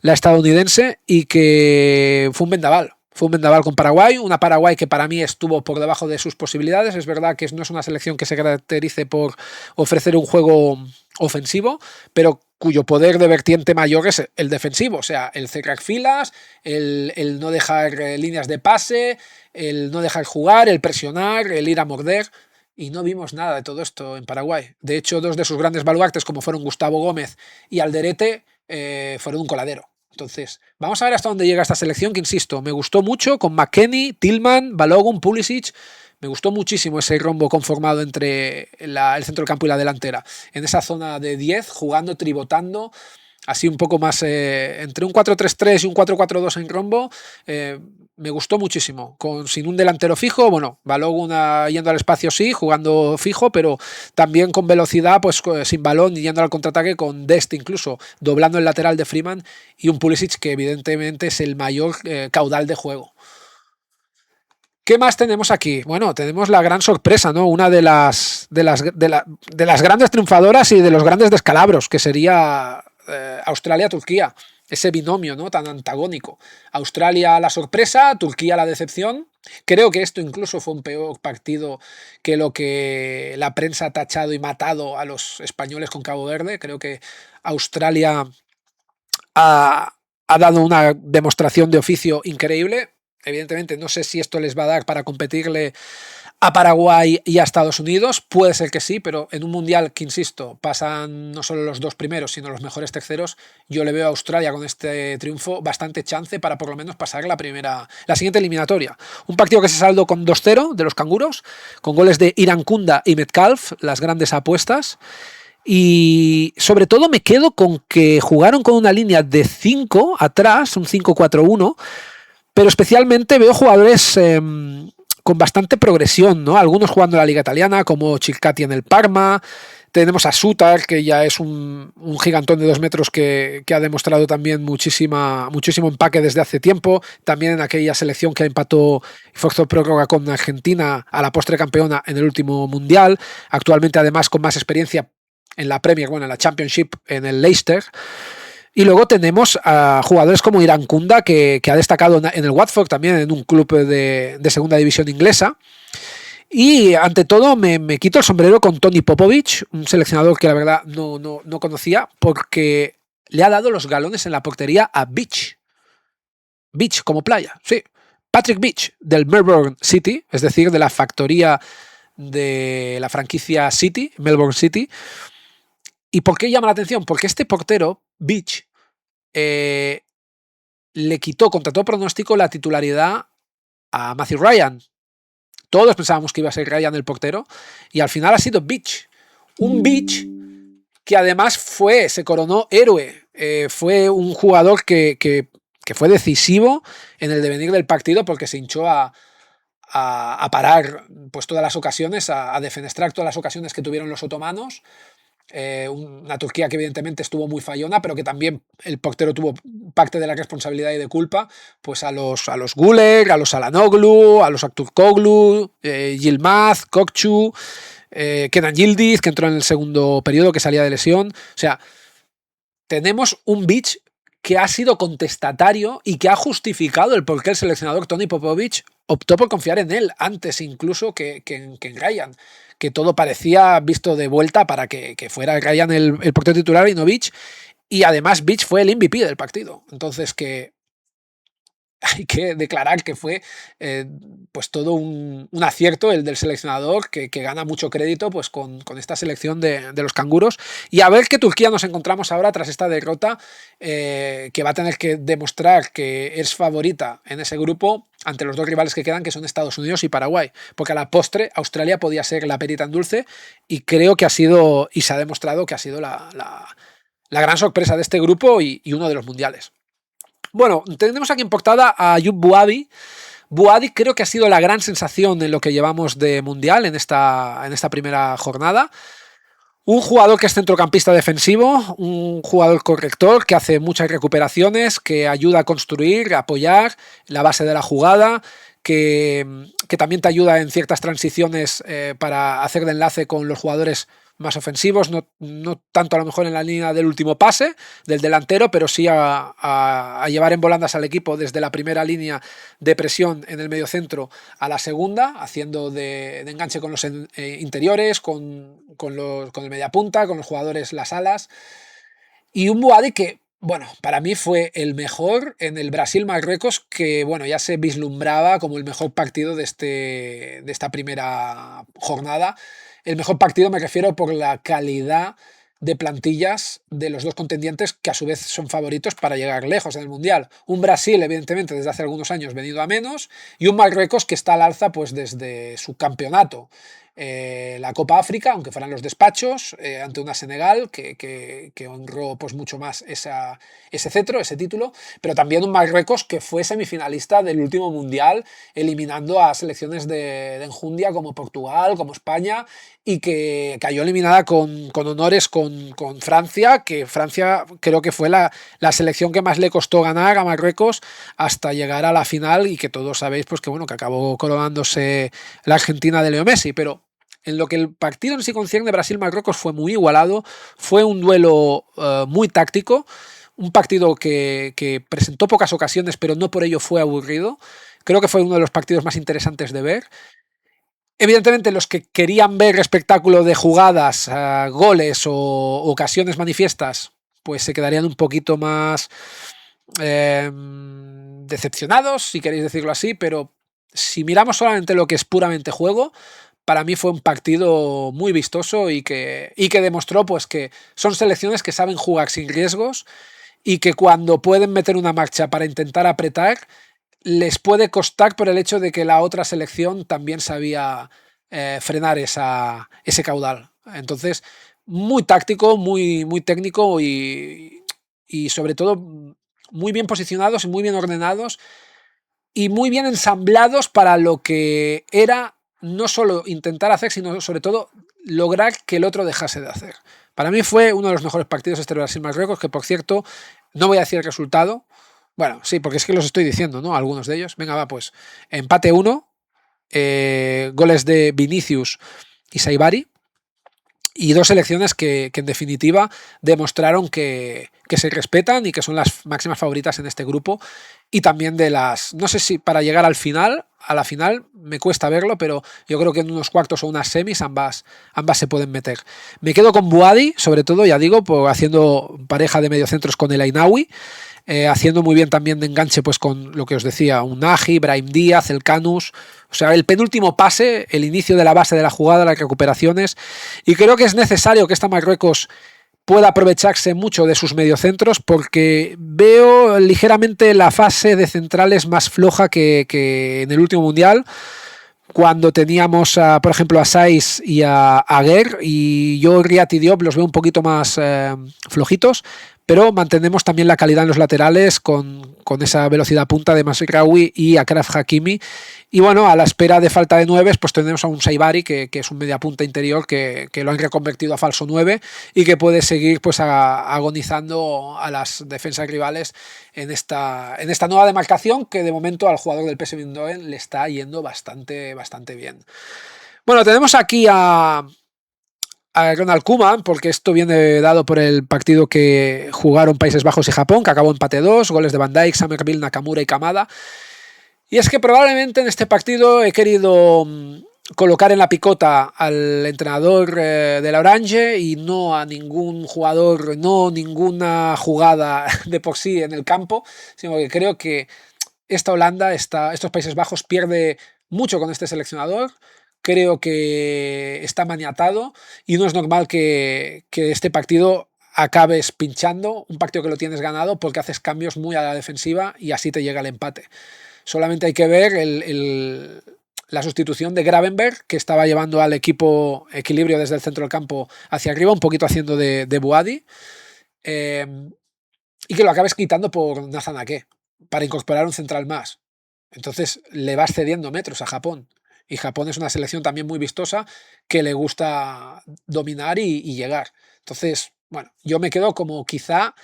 la estadounidense, y que fue un vendaval. Fue un vendaval con Paraguay, una Paraguay que para mí estuvo por debajo de sus posibilidades. Es verdad que no es una selección que se caracterice por ofrecer un juego ofensivo, pero cuyo poder de vertiente mayor es el defensivo, o sea, el cerrar filas, el no dejar líneas de pase, el no dejar jugar, el presionar, el ir a morder, y no vimos nada de todo esto en Paraguay. De hecho, 2 de sus grandes baluartes, como fueron Gustavo Gómez y Alderete, fueron un coladero. Entonces, vamos a ver hasta dónde llega esta selección, que insisto, me gustó mucho con McKennie, Tillman, Balogun, Pulisic. Me gustó muchísimo ese rombo conformado entre el centro del campo y la delantera. En esa zona de 10, jugando, tribotando, así un poco más entre un 4-3-3 y un 4-4-2 en rombo. Me gustó muchísimo. Sin un delantero fijo, bueno, Balogun yendo al espacio sí, jugando fijo, pero también con velocidad, pues sin balón y yendo al contraataque, con Dest incluso, doblando el lateral de Freeman, y un Pulisic que evidentemente es el mayor caudal de juego. ¿Qué más tenemos aquí? Bueno, tenemos la gran sorpresa, ¿no? Una de las grandes triunfadoras y de los grandes descalabros, que sería Australia-Turquía. Ese binomio, ¿no?, tan antagónico. Australia la sorpresa, Turquía la decepción. Creo que esto incluso fue un peor partido que lo que la prensa ha tachado y matado a los españoles con Cabo Verde. Creo que Australia ha dado una demostración de oficio increíble. Evidentemente, no sé si esto les va a dar para competirle a Paraguay y a Estados Unidos. Puede ser que sí, pero en un mundial que, insisto, pasan no solo los 2 primeros, sino los mejores terceros, yo le veo a Australia con este triunfo bastante chance para por lo menos pasar la siguiente eliminatoria. Un partido que se saldó con 2-0 de los canguros, con goles de Irankunda y Metcalf, las grandes apuestas. Y sobre todo me quedo con que jugaron con una línea de 5 atrás, un 5-4-1, pero especialmente veo jugadores con bastante progresión, ¿no? Algunos jugando en la liga italiana, como Cicchatti en el Parma. Tenemos a Sutar, que ya es un gigantón de 2 metros que ha demostrado también muchísimo empaque desde hace tiempo. También en aquella selección que empató y forzó prórroga con Argentina, a la postre campeona en el último mundial. Actualmente, además, con más experiencia en la Premier, bueno, en la Championship, en el Leicester. Y luego tenemos a jugadores como Irankunda, que ha destacado en el Watford, también en un club de segunda división inglesa. Y ante todo me quito el sombrero con Toni Popovic, un seleccionador que la verdad no conocía, porque le ha dado los galones en la portería a Beach. Beach como playa, sí. Patrick Beach, del Melbourne City, es decir, de la factoría de la franquicia City, Melbourne City. ¿Y por qué llama la atención? Porque este portero, Beach, le quitó contra todo pronóstico la titularidad a Matthew Ryan. Todos pensábamos que iba a ser Ryan el portero, y al final ha sido Beach. Un Beach que además se coronó héroe. Fue un jugador que fue decisivo en el devenir del partido, porque se hinchó a parar pues todas las ocasiones, a defenestrar todas las ocasiones que tuvieron los otomanos. Una Turquía que evidentemente estuvo muy fallona, pero que también el portero tuvo parte de la responsabilidad y de culpa, pues a los Guler, a los Alanoglu, a los Aktürkoğlu, Yilmaz, Kokçu, Kenan Yildiz, que entró en el segundo periodo, que salía de lesión. O sea, tenemos un Beach que ha sido contestatario y que ha justificado el por qué el seleccionador Toni Popovic optó por confiar en él, antes incluso que en Ryan, que todo parecía visto de vuelta para que fuera Ryan el portero titular y no Beach, y además Beach fue el MVP del partido. Entonces, que hay que declarar que fue pues todo un acierto el del seleccionador que gana mucho crédito pues con esta selección de los canguros. Y a ver qué Turquía nos encontramos ahora tras esta derrota, que va a tener que demostrar que es favorita en ese grupo ante los dos rivales que quedan, que son Estados Unidos y Paraguay, porque a la postre Australia podía ser la perita en dulce, y creo que ha sido, y se ha demostrado que ha sido la gran sorpresa de este grupo y uno de los mundiales. Bueno, tenemos aquí en portada a Ayub Buadi. Buadi creo que ha sido la gran sensación en lo que llevamos de mundial en esta primera jornada. Un jugador que es centrocampista defensivo, un jugador corrector que hace muchas recuperaciones, que ayuda a construir, a apoyar la base de la jugada, que también te ayuda en ciertas transiciones para hacer de enlace con los jugadores más ofensivos, no tanto a lo mejor en la línea del último pase del delantero, pero sí a llevar en volandas al equipo desde la primera línea de presión en el mediocentro a la segunda, haciendo de enganche con los interiores, con el mediapunta, con los jugadores las alas. Y un Buadi que, bueno, para mí fue el mejor en el Brasil-Marruecos, que bueno, ya se vislumbraba como el mejor partido de esta primera jornada. El mejor partido me refiero por la calidad de plantillas de los dos contendientes, que a su vez son favoritos para llegar lejos en el Mundial. Un Brasil, evidentemente, desde hace algunos años venido a menos, y un Marruecos que está al alza pues desde su campeonato. La Copa África, aunque fueran los despachos, ante una Senegal que honró pues mucho más ese cetro, ese título, pero también un Marruecos que fue semifinalista del último Mundial, eliminando a selecciones de enjundia como Portugal, como España, y que cayó eliminada con honores con Francia, que Francia creo que fue la selección que más le costó ganar a Marruecos hasta llegar a la final, y que todos sabéis pues que bueno, que acabó coronándose la Argentina de Leo Messi. Pero en lo que el partido en sí concierne, Brasil-Marruecos fue muy igualado, fue un duelo muy táctico, un partido que presentó pocas ocasiones, pero no por ello fue aburrido. Creo que fue uno de los partidos más interesantes de ver. Evidentemente, los que querían ver espectáculo de jugadas, goles o ocasiones manifiestas, pues se quedarían un poquito más decepcionados, si queréis decirlo así, pero si miramos solamente lo que es puramente juego, para mí fue un partido muy vistoso y que demostró pues que son selecciones que saben jugar sin riesgos, y que cuando pueden meter una marcha para intentar apretar, les puede costar por el hecho de que la otra selección también sabía frenar ese caudal. Entonces, muy táctico, muy, muy técnico y sobre todo muy bien posicionados y muy bien ordenados y muy bien ensamblados para lo que era no solo intentar hacer, sino sobre todo lograr que el otro dejase de hacer. Para mí fue uno de los mejores partidos este Brasil-Marruecos, que por cierto, no voy a decir el resultado. Bueno, sí, porque es que los estoy diciendo, ¿no? Algunos de ellos. Venga, va, pues empate 1, goles de Vinicius y Saibari, y dos selecciones que en definitiva demostraron que se respetan y que son las máximas favoritas en este grupo, y también de las, no sé si para llegar a la final me cuesta verlo, pero yo creo que en unos cuartos o unas semis ambas se pueden meter. Me quedo con Buadi, sobre todo, ya digo, haciendo pareja de mediocentros con el Ainaoui, haciendo muy bien también de enganche pues con lo que os decía, un Nagy, Brahim Díaz, el Canus, o sea, el penúltimo pase, el inicio de la base de la jugada, las recuperaciones, y creo que es necesario que esta Marruecos pueda aprovecharse mucho de sus mediocentros, porque veo ligeramente la fase de centrales más floja que en el último Mundial, cuando teníamos, por ejemplo, a Saiz y a Aguer, y yo Riyad y Diop los veo un poquito más flojitos, pero mantenemos también la calidad en los laterales con esa velocidad punta de Mazraoui y Achraf Hakimi. Y bueno, a la espera de falta de 9, pues tenemos a un Saibari que es un mediapunta interior que lo han reconvertido a falso 9 y que puede seguir pues agonizando a las defensas rivales en esta nueva demarcación, que de momento al jugador del PSV Eindhoven le está yendo bastante bien. Bueno, tenemos aquí a Ronald Koeman, porque esto viene dado por el partido que jugaron Países Bajos y Japón, que acabó empate 2, goles de Van Dijk, Summerville, Nakamura y Kamada. Y es que probablemente en este partido he querido colocar en la picota al entrenador de la Orange y no a ningún jugador, no ninguna jugada de por sí en el campo, sino que creo que esta Holanda, estos Países Bajos pierde mucho con este seleccionador. Creo que está maniatado y no es normal que este partido acabes pinchando, un partido que lo tienes ganado porque haces cambios muy a la defensiva y así te llega el empate. Solamente hay que ver la sustitución de Gravenberg, que estaba llevando al equipo equilibrio desde el centro del campo hacia arriba, un poquito haciendo de Buadi, y que lo acabes quitando por Nathan Ake para incorporar un central más. Entonces le vas cediendo metros a Japón. Y Japón es una selección también muy vistosa que le gusta dominar y llegar. Entonces, bueno, yo me quedo como quizá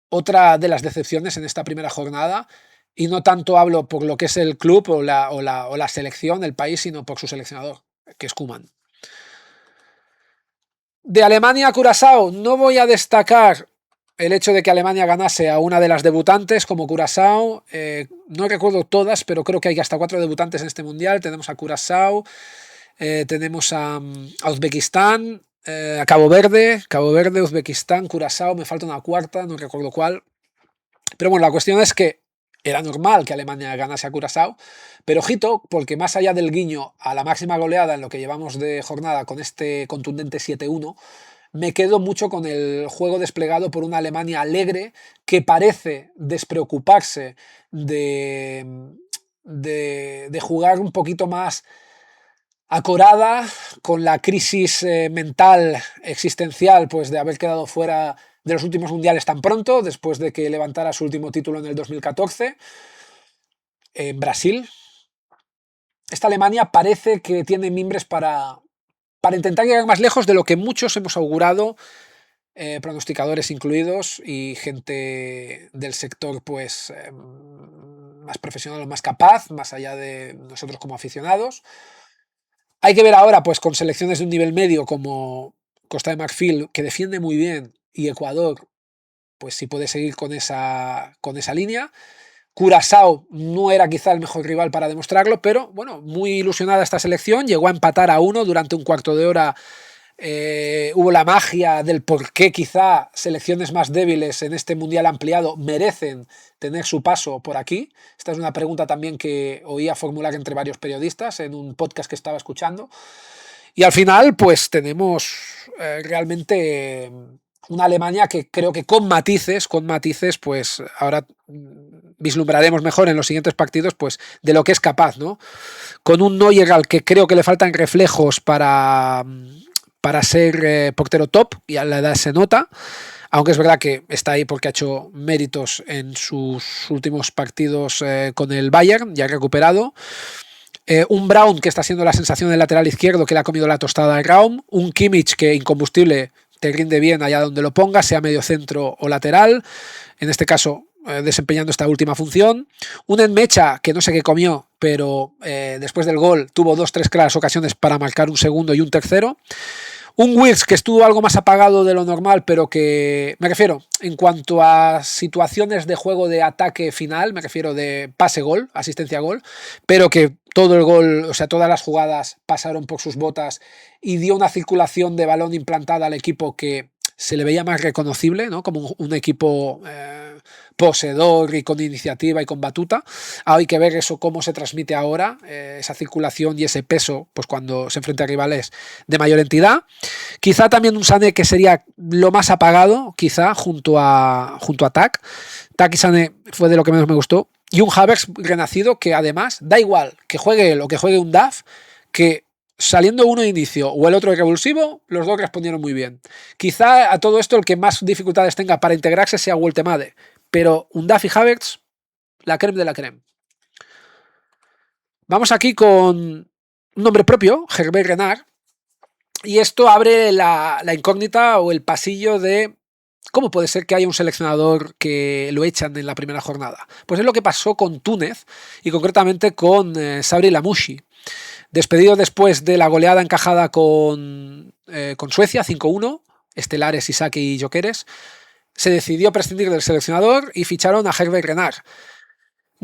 otra de las decepciones en esta primera jornada, y no tanto hablo por lo que es el club o la selección, el país, sino por su seleccionador, que es Koeman. De Alemania a Curazao, no voy a destacar el hecho de que Alemania ganase a una de las debutantes como Curazao. No recuerdo todas, pero creo que hay hasta 4 debutantes en este mundial. Tenemos a Curazao, tenemos a Uzbekistán, a Cabo Verde, Uzbekistán, Curazao, me falta una cuarta, no recuerdo cuál. Pero bueno, la cuestión es que era normal que Alemania ganase a Curazao, pero ojito, porque más allá del guiño a la máxima goleada en lo que llevamos de jornada con este contundente 7-1, me quedo mucho con el juego desplegado por una Alemania alegre que parece despreocuparse de jugar un poquito más acorada, con la crisis mental existencial pues de haber quedado fuera de los últimos mundiales tan pronto, después de que levantara su último título en el 2014 en Brasil. Esta Alemania parece que tiene mimbres para intentar llegar más lejos de lo que muchos hemos augurado, pronosticadores incluidos y gente del sector pues más profesional o más capaz, más allá de nosotros como aficionados. Hay que ver ahora pues con selecciones de un nivel medio como Costa de Marfil, que defiende muy bien, y Ecuador, pues si puede seguir con esa línea. Curazao no era quizá el mejor rival para demostrarlo, pero bueno, muy ilusionada esta selección, llegó a empatar a 1 durante un cuarto de hora. Hubo la magia del por qué quizá selecciones más débiles en este mundial ampliado merecen tener su paso por aquí. Esta es una pregunta también que oía formular entre varios periodistas en un podcast que estaba escuchando. Y al final, pues tenemos realmente una Alemania que creo que con matices, pues ahora vislumbraremos mejor en los siguientes partidos, pues de lo que es capaz, ¿no? Con un Neuer al que creo que le faltan reflejos para ser portero top, y a la edad se nota, aunque es verdad que está ahí porque ha hecho méritos en sus últimos partidos con el Bayern, ya ha recuperado. Un Braun que está siendo la sensación del lateral izquierdo, que le ha comido la tostada a Raum. Un Kimmich que incombustible te rinde bien allá donde lo pongas, sea medio centro o lateral, en este caso desempeñando esta última función. Un Enmecha que no sé qué comió, pero después del gol tuvo 2-3 claras ocasiones para marcar un segundo y un tercero. Un Wirtz que estuvo algo más apagado de lo normal, pero que, me refiero, en cuanto a situaciones de juego de ataque final, me refiero de pase-gol, asistencia-gol, pero que todo el gol, o sea, todas las jugadas pasaron por sus botas y dio una circulación de balón implantada al equipo que se le veía más reconocible, ¿no? Como un equipo poseedor y con iniciativa y con batuta. Hay que ver eso cómo se transmite ahora, esa circulación y ese peso, pues cuando se enfrenta a rivales de mayor entidad. Quizá también un Sané que sería lo más apagado, quizá junto a Tak. Tak y Sané fue de lo que menos me gustó. Y un Havertz renacido que además da igual que juegue él o que juegue un Duff, que saliendo uno de inicio o el otro de revulsivo, los dos respondieron muy bien. Quizá a todo esto el que más dificultades tenga para integrarse sea Woltemade, pero un Duff y Havertz, la creme de la creme. Vamos aquí con un nombre propio, Hervé Renard, y esto abre la incógnita o el pasillo de cómo puede ser que haya un seleccionador que lo echan en la primera jornada. Pues es lo que pasó con Túnez y concretamente con Sabri Lamouchi. Despedido después de la goleada encajada con Suecia, 5-1, estelares, Isaki y Jokeres, se decidió prescindir del seleccionador y ficharon a Hervé Renard.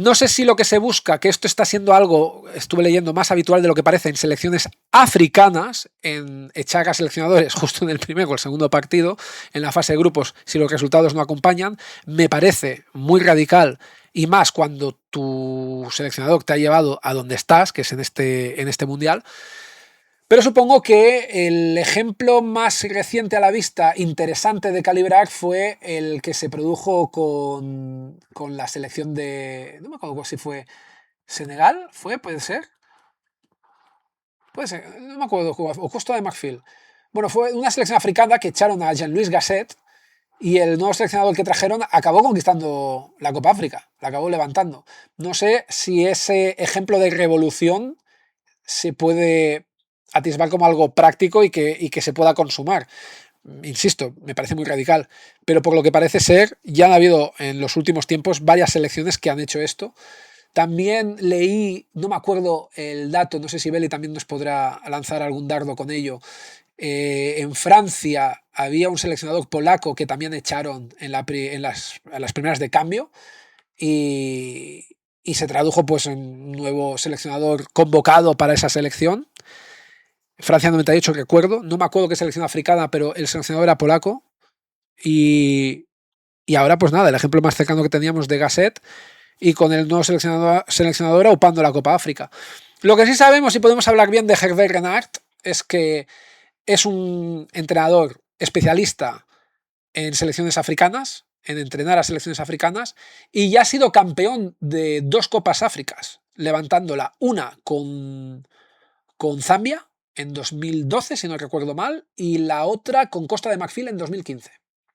No sé si lo que se busca, que esto está siendo algo, estuve leyendo, más habitual de lo que parece en selecciones africanas, en echar a seleccionadores justo en el primer o el segundo partido, en la fase de grupos, si los resultados no acompañan, me parece muy radical, y más cuando tu seleccionador te ha llevado a donde estás, que es en este mundial. Pero supongo que el ejemplo más reciente a la vista, interesante de calibrar, fue el que se produjo con la selección de... No me acuerdo si fue Senegal, puede ser. Puede ser, no me acuerdo, o Costa de Marfil. Bueno, fue una selección africana que echaron a Jean-Louis Gasset y el nuevo seleccionador que trajeron acabó conquistando la Copa África, la acabó levantando. No sé si ese ejemplo de revolución se puede atisbar como algo práctico y que se pueda consumar. Insisto, me parece muy radical, pero por lo que parece ser, ya han habido en los últimos tiempos varias selecciones que han hecho esto. También leí, no me acuerdo el dato, no sé si Beli también nos podrá lanzar algún dardo con ello. En Francia había un seleccionador polaco que también echaron en las primeras de cambio y se tradujo pues en un nuevo seleccionador convocado para esa selección. Francia 98, recuerdo, no me acuerdo qué selección africana, pero el seleccionador era polaco y ahora pues nada, el ejemplo más cercano que teníamos de Gasset y con el nuevo seleccionador aupando la Copa África. Lo que sí sabemos y podemos hablar bien de Hervé Renard es que es un entrenador especialista en selecciones africanas, en entrenar a selecciones africanas, y ya ha sido campeón de 2 Copas Áfricas, levantándola una con Zambia en 2012, si no recuerdo mal, y la otra con Costa de Marfil en 2015.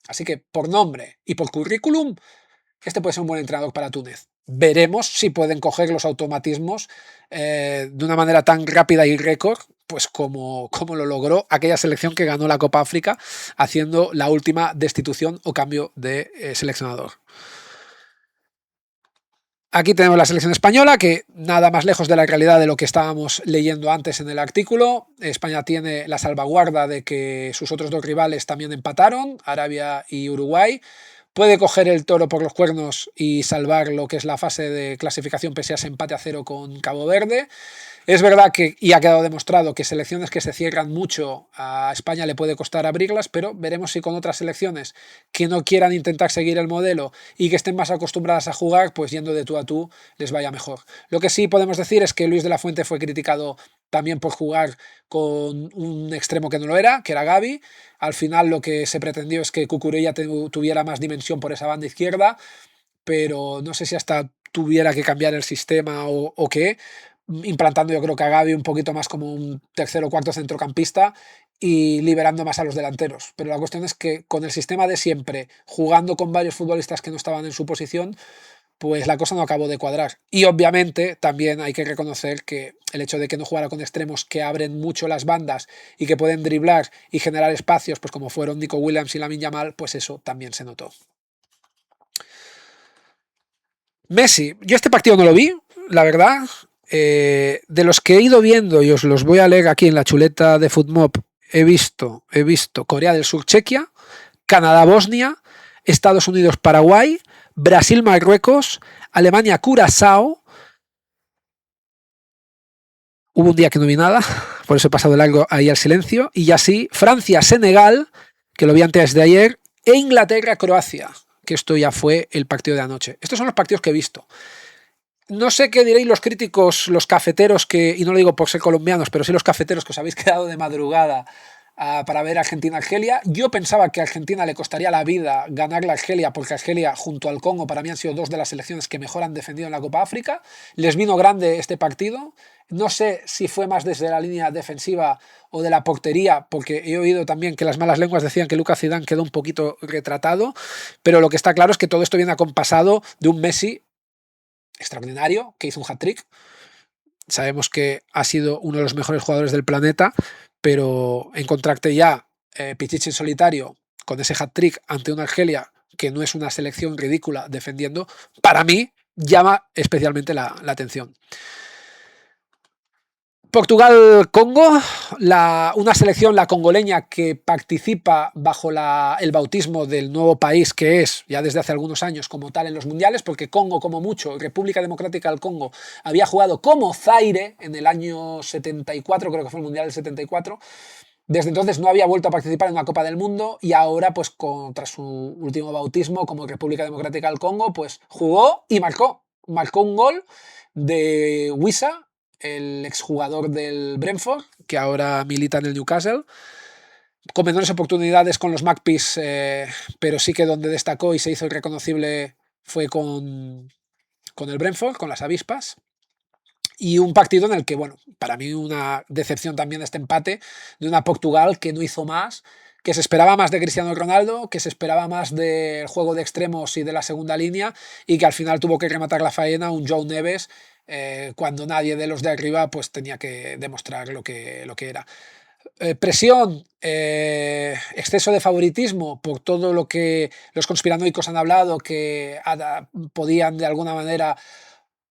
Así que por nombre y por currículum, este puede ser un buen entrenador para Túnez. Veremos si pueden coger los automatismos de una manera tan rápida y récord, pues como lo logró aquella selección que ganó la Copa África, haciendo la última destitución o cambio de seleccionador. Aquí tenemos la selección española, que nada más lejos de la realidad de lo que estábamos leyendo antes en el artículo. España tiene la salvaguarda de que sus otros 2 rivales también empataron, Arabia y Uruguay. Puede coger el toro por los cuernos y salvar lo que es la fase de clasificación pese a ese empate a 0 con Cabo Verde. Es verdad que, y ha quedado demostrado, que selecciones que se cierran mucho a España le puede costar abrirlas, pero veremos si con otras selecciones que no quieran intentar seguir el modelo y que estén más acostumbradas a jugar, pues yendo de tú a tú les vaya mejor. Lo que sí podemos decir es que Luis de la Fuente fue criticado también por jugar con un extremo que no lo era, que era Gavi. Al final lo que se pretendió es que Cucurella tuviera más dimensión por esa banda izquierda, pero no sé si hasta tuviera que cambiar el sistema o qué, implantando yo creo que a Gavi un poquito más como un tercero o cuarto centrocampista y liberando más a los delanteros. Pero la cuestión es que con el sistema de siempre, jugando con varios futbolistas que no estaban en su posición, pues la cosa no acabó de cuadrar. Y obviamente también hay que reconocer que el hecho de que no jugara con extremos que abren mucho las bandas y que pueden driblar y generar espacios, pues como fueron Nico Williams y Lamine Yamal, pues eso también se notó. Messi, yo este partido no lo vi, la verdad. De los que he ido viendo, y os los voy a leer aquí en la chuleta de Footmob, he visto Corea del Sur, Chequia, Canadá, Bosnia, Estados Unidos, Paraguay, Brasil, Marruecos, Alemania, Curazao. Hubo un día que no vi nada, por eso he pasado de largo ahí al silencio, y así Francia, Senegal, que lo vi antes de ayer, e Inglaterra, Croacia, que esto ya fue el partido de anoche. Estos son los partidos que he visto. No sé qué diréis los críticos, los cafeteros, y no lo digo por ser colombianos, pero sí los cafeteros que os habéis quedado de madrugada para ver Argentina-Argelia. Yo pensaba que a Argentina le costaría la vida ganar la Argelia, porque Argelia junto al Congo para mí han sido 2 de las selecciones que mejor han defendido en la Copa África. Les vino grande este partido. No sé si fue más desde la línea defensiva o de la portería, porque he oído también que las malas lenguas decían que Lucas Zidane quedó un poquito retratado, pero lo que está claro es que todo esto viene acompasado de un Messi extraordinario, que hizo un hat-trick. Sabemos que ha sido uno de los mejores jugadores del planeta, pero encontrarte ya Pichichi en solitario con ese hat-trick ante una Argelia que no es una selección ridícula defendiendo, para mí llama especialmente la atención. Portugal-Congo, una selección, la congoleña, que participa bajo el bautismo del nuevo país que es, ya desde hace algunos años, como tal en los mundiales, porque Congo, como mucho, República Democrática del Congo, había jugado como Zaire en el año 74, creo que fue el Mundial del 74. Desde entonces no había vuelto a participar en una Copa del Mundo y ahora, pues tras su último bautismo como República Democrática del Congo, pues jugó y marcó. Marcó un gol de Wissa, el exjugador del Brentford, que ahora milita en el Newcastle, con menores oportunidades con los Magpies, pero sí que donde destacó y se hizo irreconocible fue con el Brentford, con las avispas. Y un partido en el que, bueno, para mí una decepción también este empate de una Portugal que no hizo más, que se esperaba más de Cristiano Ronaldo, que se esperaba más del juego de extremos y de la segunda línea, y que al final tuvo que rematar la faena un João Neves, cuando nadie de los de arriba pues tenía que demostrar lo que era. Presión, exceso de favoritismo por todo lo que los conspiranoicos han hablado, que podían de alguna manera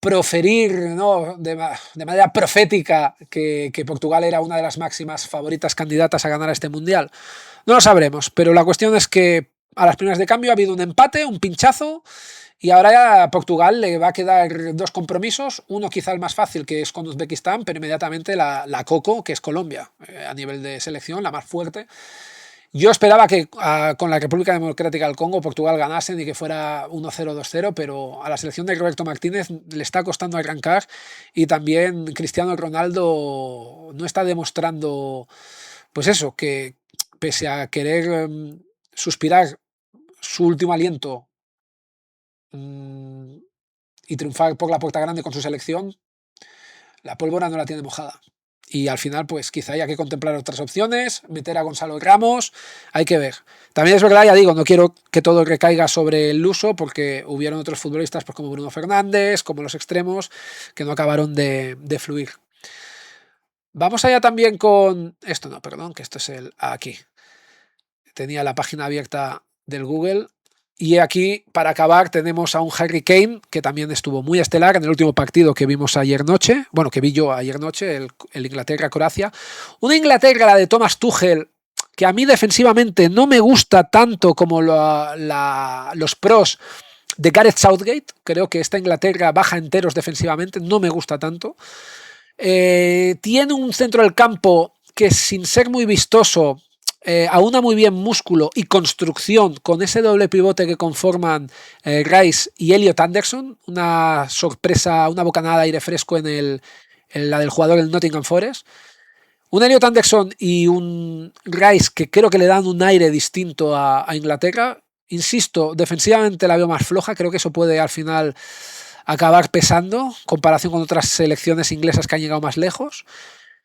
proferir, ¿no?, de manera profética que Portugal era una de las máximas favoritas candidatas a ganar este mundial. No lo sabremos, pero la cuestión es que a las primeras de cambio ha habido un empate, un pinchazo, y ahora ya a Portugal le va a quedar dos compromisos, uno quizá el más fácil, que es con Uzbekistán, pero inmediatamente la Coco, que es Colombia, a nivel de selección, la más fuerte. Yo esperaba que con la República Democrática del Congo Portugal ganasen y que fuera 1-0, 2-0, pero a la selección de Roberto Martínez le está costando arrancar, y también Cristiano Ronaldo no está demostrando, pues eso, que pese a querer suspirar su último aliento y triunfar por la puerta grande con su selección, la pólvora no la tiene mojada. Y al final, pues quizá haya que contemplar otras opciones, meter a Gonzalo Ramos, hay que ver. También es verdad, ya digo, no quiero que todo recaiga sobre el Luso, porque hubieron otros futbolistas, pues como Bruno Fernández, como los extremos, que no acabaron de fluir. Vamos allá también con... Esto no, perdón, que esto es el... Aquí. Tenía la página abierta del Google. Y aquí, para acabar, tenemos a un Harry Kane, que también estuvo muy estelar en el último partido que vimos ayer noche, bueno, que vi yo ayer noche, el Inglaterra-Croacia. Una Inglaterra, la de Thomas Tuchel, que a mí defensivamente no me gusta tanto como los pros de Gareth Southgate. Creo que esta Inglaterra baja enteros defensivamente, no me gusta tanto. Tiene un centro del campo que, sin ser muy vistoso, aúna muy bien músculo y construcción con ese doble pivote que conforman Rice y Elliot Anderson. Una sorpresa, una bocanada de aire fresco en la del jugador del Nottingham Forest. Un Elliot Anderson y un Rice que creo que le dan un aire distinto a Inglaterra. Insisto, defensivamente la veo más floja, creo que eso puede al final acabar pesando en comparación con otras selecciones inglesas que han llegado más lejos.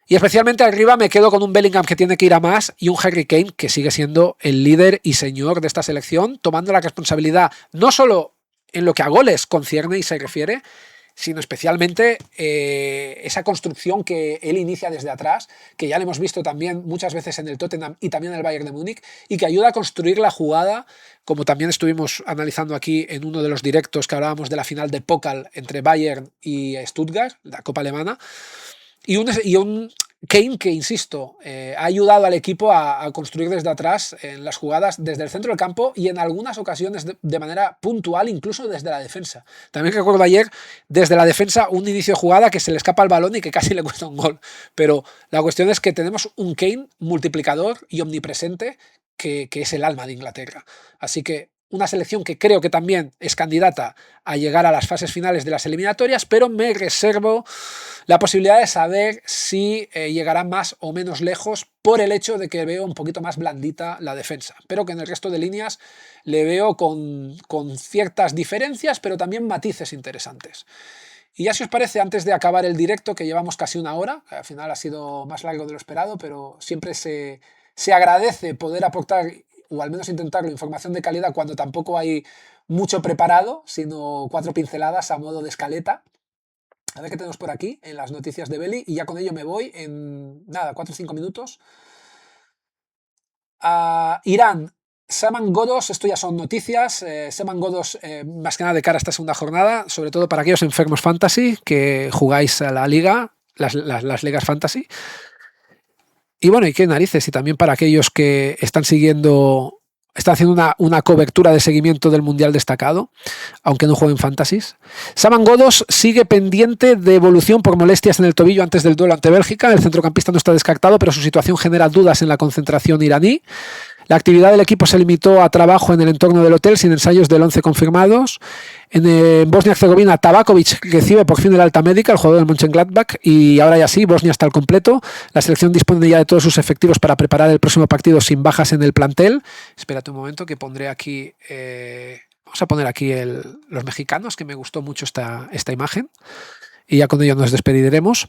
Y especialmente arriba me quedo con un Bellingham que tiene que ir a más y un Harry Kane que sigue siendo el líder y señor de esta selección, tomando la responsabilidad no solo en lo que a goles concierne y se refiere, sino especialmente esa construcción que él inicia desde atrás, que ya lo hemos visto también muchas veces en el Tottenham y también en el Bayern de Múnich, y que ayuda a construir la jugada, como también estuvimos analizando aquí en uno de los directos que hablábamos de la final de Pokal entre Bayern y Stuttgart, la Copa Alemana. Y un Kane que, insisto, ha ayudado al equipo a construir desde atrás en las jugadas desde el centro del campo y en algunas ocasiones de manera puntual, incluso desde la defensa. También recuerdo ayer desde la defensa un inicio de jugada que se le escapa el balón y que casi le cuesta un gol. Pero la cuestión es que tenemos un Kane multiplicador y omnipresente que es el alma de Inglaterra. Así que una selección que creo que también es candidata a llegar a las fases finales de las eliminatorias, pero me reservo la posibilidad de saber si llegará más o menos lejos por el hecho de que veo un poquito más blandita la defensa, pero que en el resto de líneas le veo con ciertas diferencias, pero también matices interesantes. Y ya, si os parece, antes de acabar el directo, que llevamos casi una hora, al final ha sido más largo de lo esperado, pero siempre se agradece poder aportar, o al menos intentarlo, información de calidad cuando tampoco hay mucho preparado, sino 4 pinceladas a modo de escaleta. A ver qué tenemos por aquí en las noticias de Belly, y ya con ello me voy en nada, 4 o 5 minutos. Irán, Saman Ghoddos, esto ya son noticias. Saman Ghoddos, más que nada de cara a esta segunda jornada, sobre todo para aquellos enfermos fantasy que jugáis a la liga. las ligas fantasy. Y bueno, y qué narices, y también para aquellos que están siguiendo, están haciendo una cobertura de seguimiento del Mundial destacado, aunque no jueguen fantasies. Saman Ghoddos sigue pendiente de evolución por molestias en el tobillo antes del duelo ante Bélgica. El centrocampista no está descartado, pero su situación genera dudas en la concentración iraní. La actividad del equipo se limitó a trabajo en el entorno del hotel, sin ensayos del 11 confirmados. En Bosnia-Herzegovina, Tabakovic recibe por fin el alta médica, el jugador del Mönchengladbach, y ahora ya sí, Bosnia está al completo. La selección dispone ya de todos sus efectivos para preparar el próximo partido sin bajas en el plantel. Espérate un momento que pondré aquí... vamos a poner aquí los mexicanos, que me gustó mucho esta imagen. Y ya con ello nos despediremos.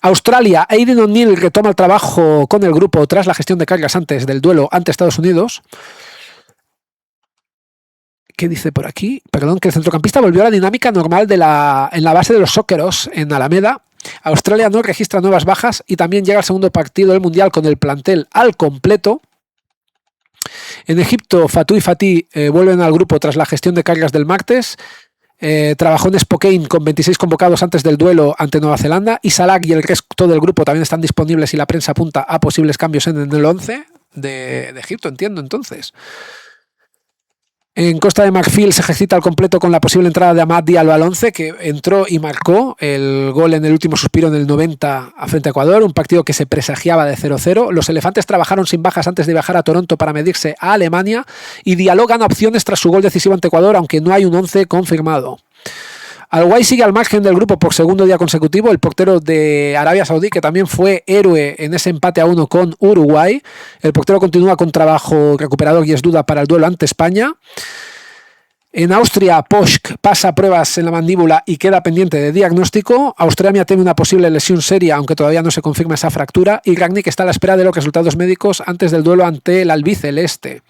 Australia, Aidan O'Neill retoma el trabajo con el grupo tras la gestión de cargas antes del duelo ante Estados Unidos. ¿Qué dice por aquí? Perdón, que el centrocampista volvió a la dinámica normal en la base de los Socceros en Alameda. Australia no registra nuevas bajas y también llega al segundo partido del Mundial con el plantel al completo. En Egipto, Fatou y Fatih vuelven al grupo tras la gestión de cargas del martes. Trabajó en Spokane con 26 convocados antes del duelo ante Nueva Zelanda, y Salah y el resto del grupo también están disponibles y la prensa apunta a posibles cambios en el 11 de Egipto, entiendo entonces. En Costa de Marfil se ejercita al completo con la posible entrada de Amad Diallo al 11, que entró y marcó el gol en el último suspiro en el 90 frente a Ecuador, un partido que se presagiaba de 0-0. Los elefantes trabajaron sin bajas antes de viajar a Toronto para medirse a Alemania, y Diallo gana opciones tras su gol decisivo ante Ecuador, aunque no hay un 11 confirmado. Al-Wai sigue al margen del grupo por segundo día consecutivo. El portero de Arabia Saudí, que también fue héroe en ese empate a 1 con Uruguay. El portero continúa con trabajo recuperador y es duda para el duelo ante España. En Austria, Poschk pasa pruebas en la mandíbula y queda pendiente de diagnóstico. Australia tiene una posible lesión seria, aunque todavía no se confirma esa fractura. Y Rangnick está a la espera de los resultados médicos antes del duelo ante el albiceleste.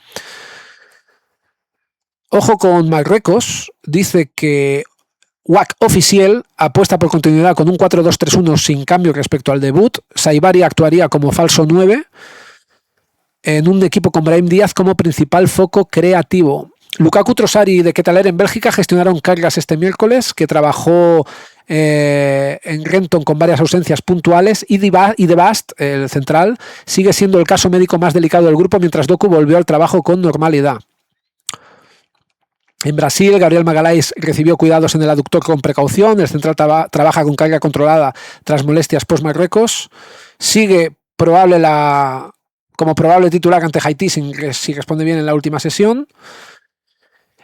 Ojo con Marruecos, dice que WAC oficial apuesta por continuidad con un 4-2-3-1 sin cambio respecto al debut. Saibari actuaría como falso 9 en un equipo con Brahim Díaz como principal foco creativo. Lukaku, Trossard de Ketaler en Bélgica gestionaron cargas este miércoles, que trabajó en Renton con varias ausencias puntuales, y De Bast, el central, sigue siendo el caso médico más delicado del grupo, mientras Doku volvió al trabajo con normalidad. En Brasil, Gabriel Magalhães recibió cuidados en el aductor con precaución. El central trabaja con carga controlada tras molestias post-Marruecos. Sigue como probable titular ante Haití si responde bien en la última sesión.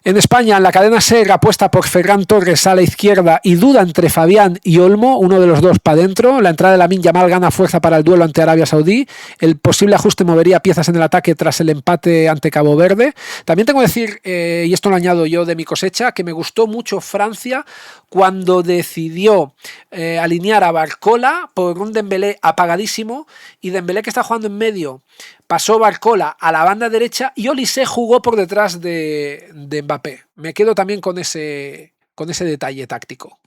En España, en la cadena SER apuesta por Ferran Torres a la izquierda y duda entre Fabián y Olmo, uno de los dos para adentro. La entrada de Lamine Yamal gana fuerza para el duelo ante Arabia Saudí. El posible ajuste movería piezas en el ataque tras el empate ante Cabo Verde. También tengo que decir, y esto lo añado yo de mi cosecha, que me gustó mucho Francia cuando decidió alinear a Barcola por un Dembélé apagadísimo, y Dembélé, que está jugando en medio, pasó Barcola a la banda derecha y Olise jugó por detrás de Mbappé. Me quedo también con ese detalle táctico.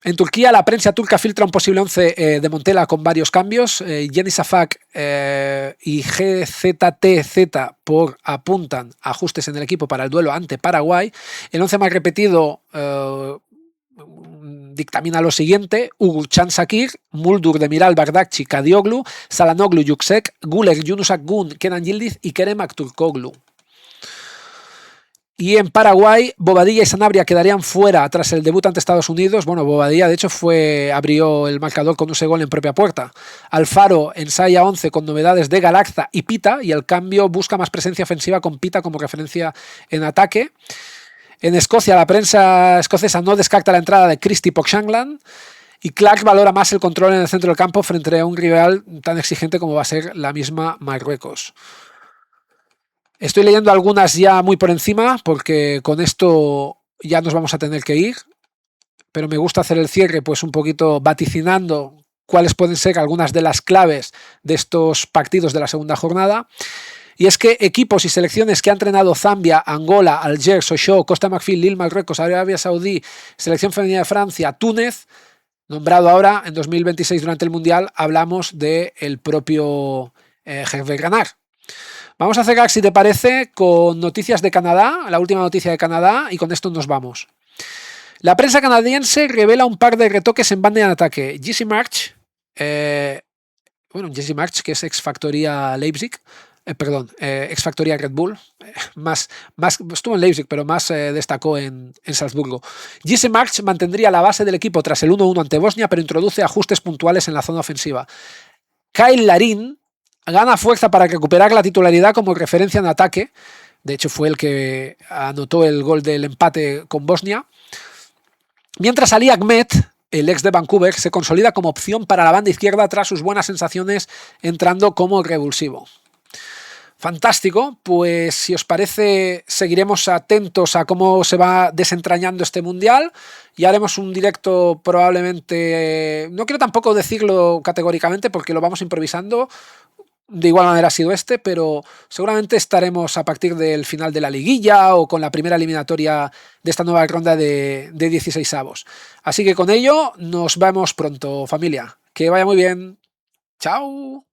En Turquía, la prensa turca filtra un posible 11 de Montella con varios cambios. Yeni Safak y GZTZ apuntan ajustes en el equipo para el duelo ante Paraguay. El 11 más repetido dictamina lo siguiente: Uğurcan Sakir, Muldur Demiral, Bardakci, Kadioglu, Salanoglu, Yüksek, Güler, Yunusak Gun, Kenan Yildiz y Kerem Aktürkoğlu. Y en Paraguay, Bobadilla y Sanabria quedarían fuera tras el debut ante Estados Unidos. Bueno, Bobadilla de hecho abrió el marcador con ese gol en propia puerta. Alfaro ensaya 11 con novedades de Galarza y Pita, y el cambio busca más presencia ofensiva con Pita como referencia en ataque. En Escocia, la prensa escocesa no descarta la entrada de Christie Pochanglan, y Clark valora más el control en el centro del campo frente a un rival tan exigente como va a ser la misma Marruecos. Estoy leyendo algunas ya muy por encima, porque con esto ya nos vamos a tener que ir, pero me gusta hacer el cierre pues un poquito vaticinando cuáles pueden ser algunas de las claves de estos partidos de la segunda jornada. Y es que equipos y selecciones que ha entrenado Zambia, Angola, Alger, Sochaux, Costa de Marfil, Lille, Marruecos, Arabia Saudí, Selección Femenina de Francia, Túnez, nombrado ahora en 2026 durante el Mundial, hablamos del propio Hervé Renard. Vamos a cerrar, si te parece, con noticias de Canadá, la última noticia de Canadá, y con esto nos vamos. La prensa canadiense revela un par de retoques en banda en ataque. Jesse March, Jesse March, que es ex factoría Leipzig, ex factoría Red Bull, más estuvo en Leipzig, pero más destacó en Salzburgo. Jesse March mantendría la base del equipo tras el 1-1 ante Bosnia, pero introduce ajustes puntuales en la zona ofensiva. Kyle Larin gana fuerza para recuperar la titularidad como referencia en ataque. De hecho, fue el que anotó el gol del empate con Bosnia. Mientras Ali Ahmed, el ex de Vancouver, se consolida como opción para la banda izquierda tras sus buenas sensaciones entrando como revulsivo. Fantástico, pues si os parece seguiremos atentos a cómo se va desentrañando este mundial y haremos un directo probablemente, no quiero tampoco decirlo categóricamente porque lo vamos improvisando, de igual manera ha sido este, pero seguramente estaremos a partir del final de la liguilla o con la primera eliminatoria de esta nueva ronda de 16avos. Así que con ello nos vemos pronto, familia. Que vaya muy bien. Chao.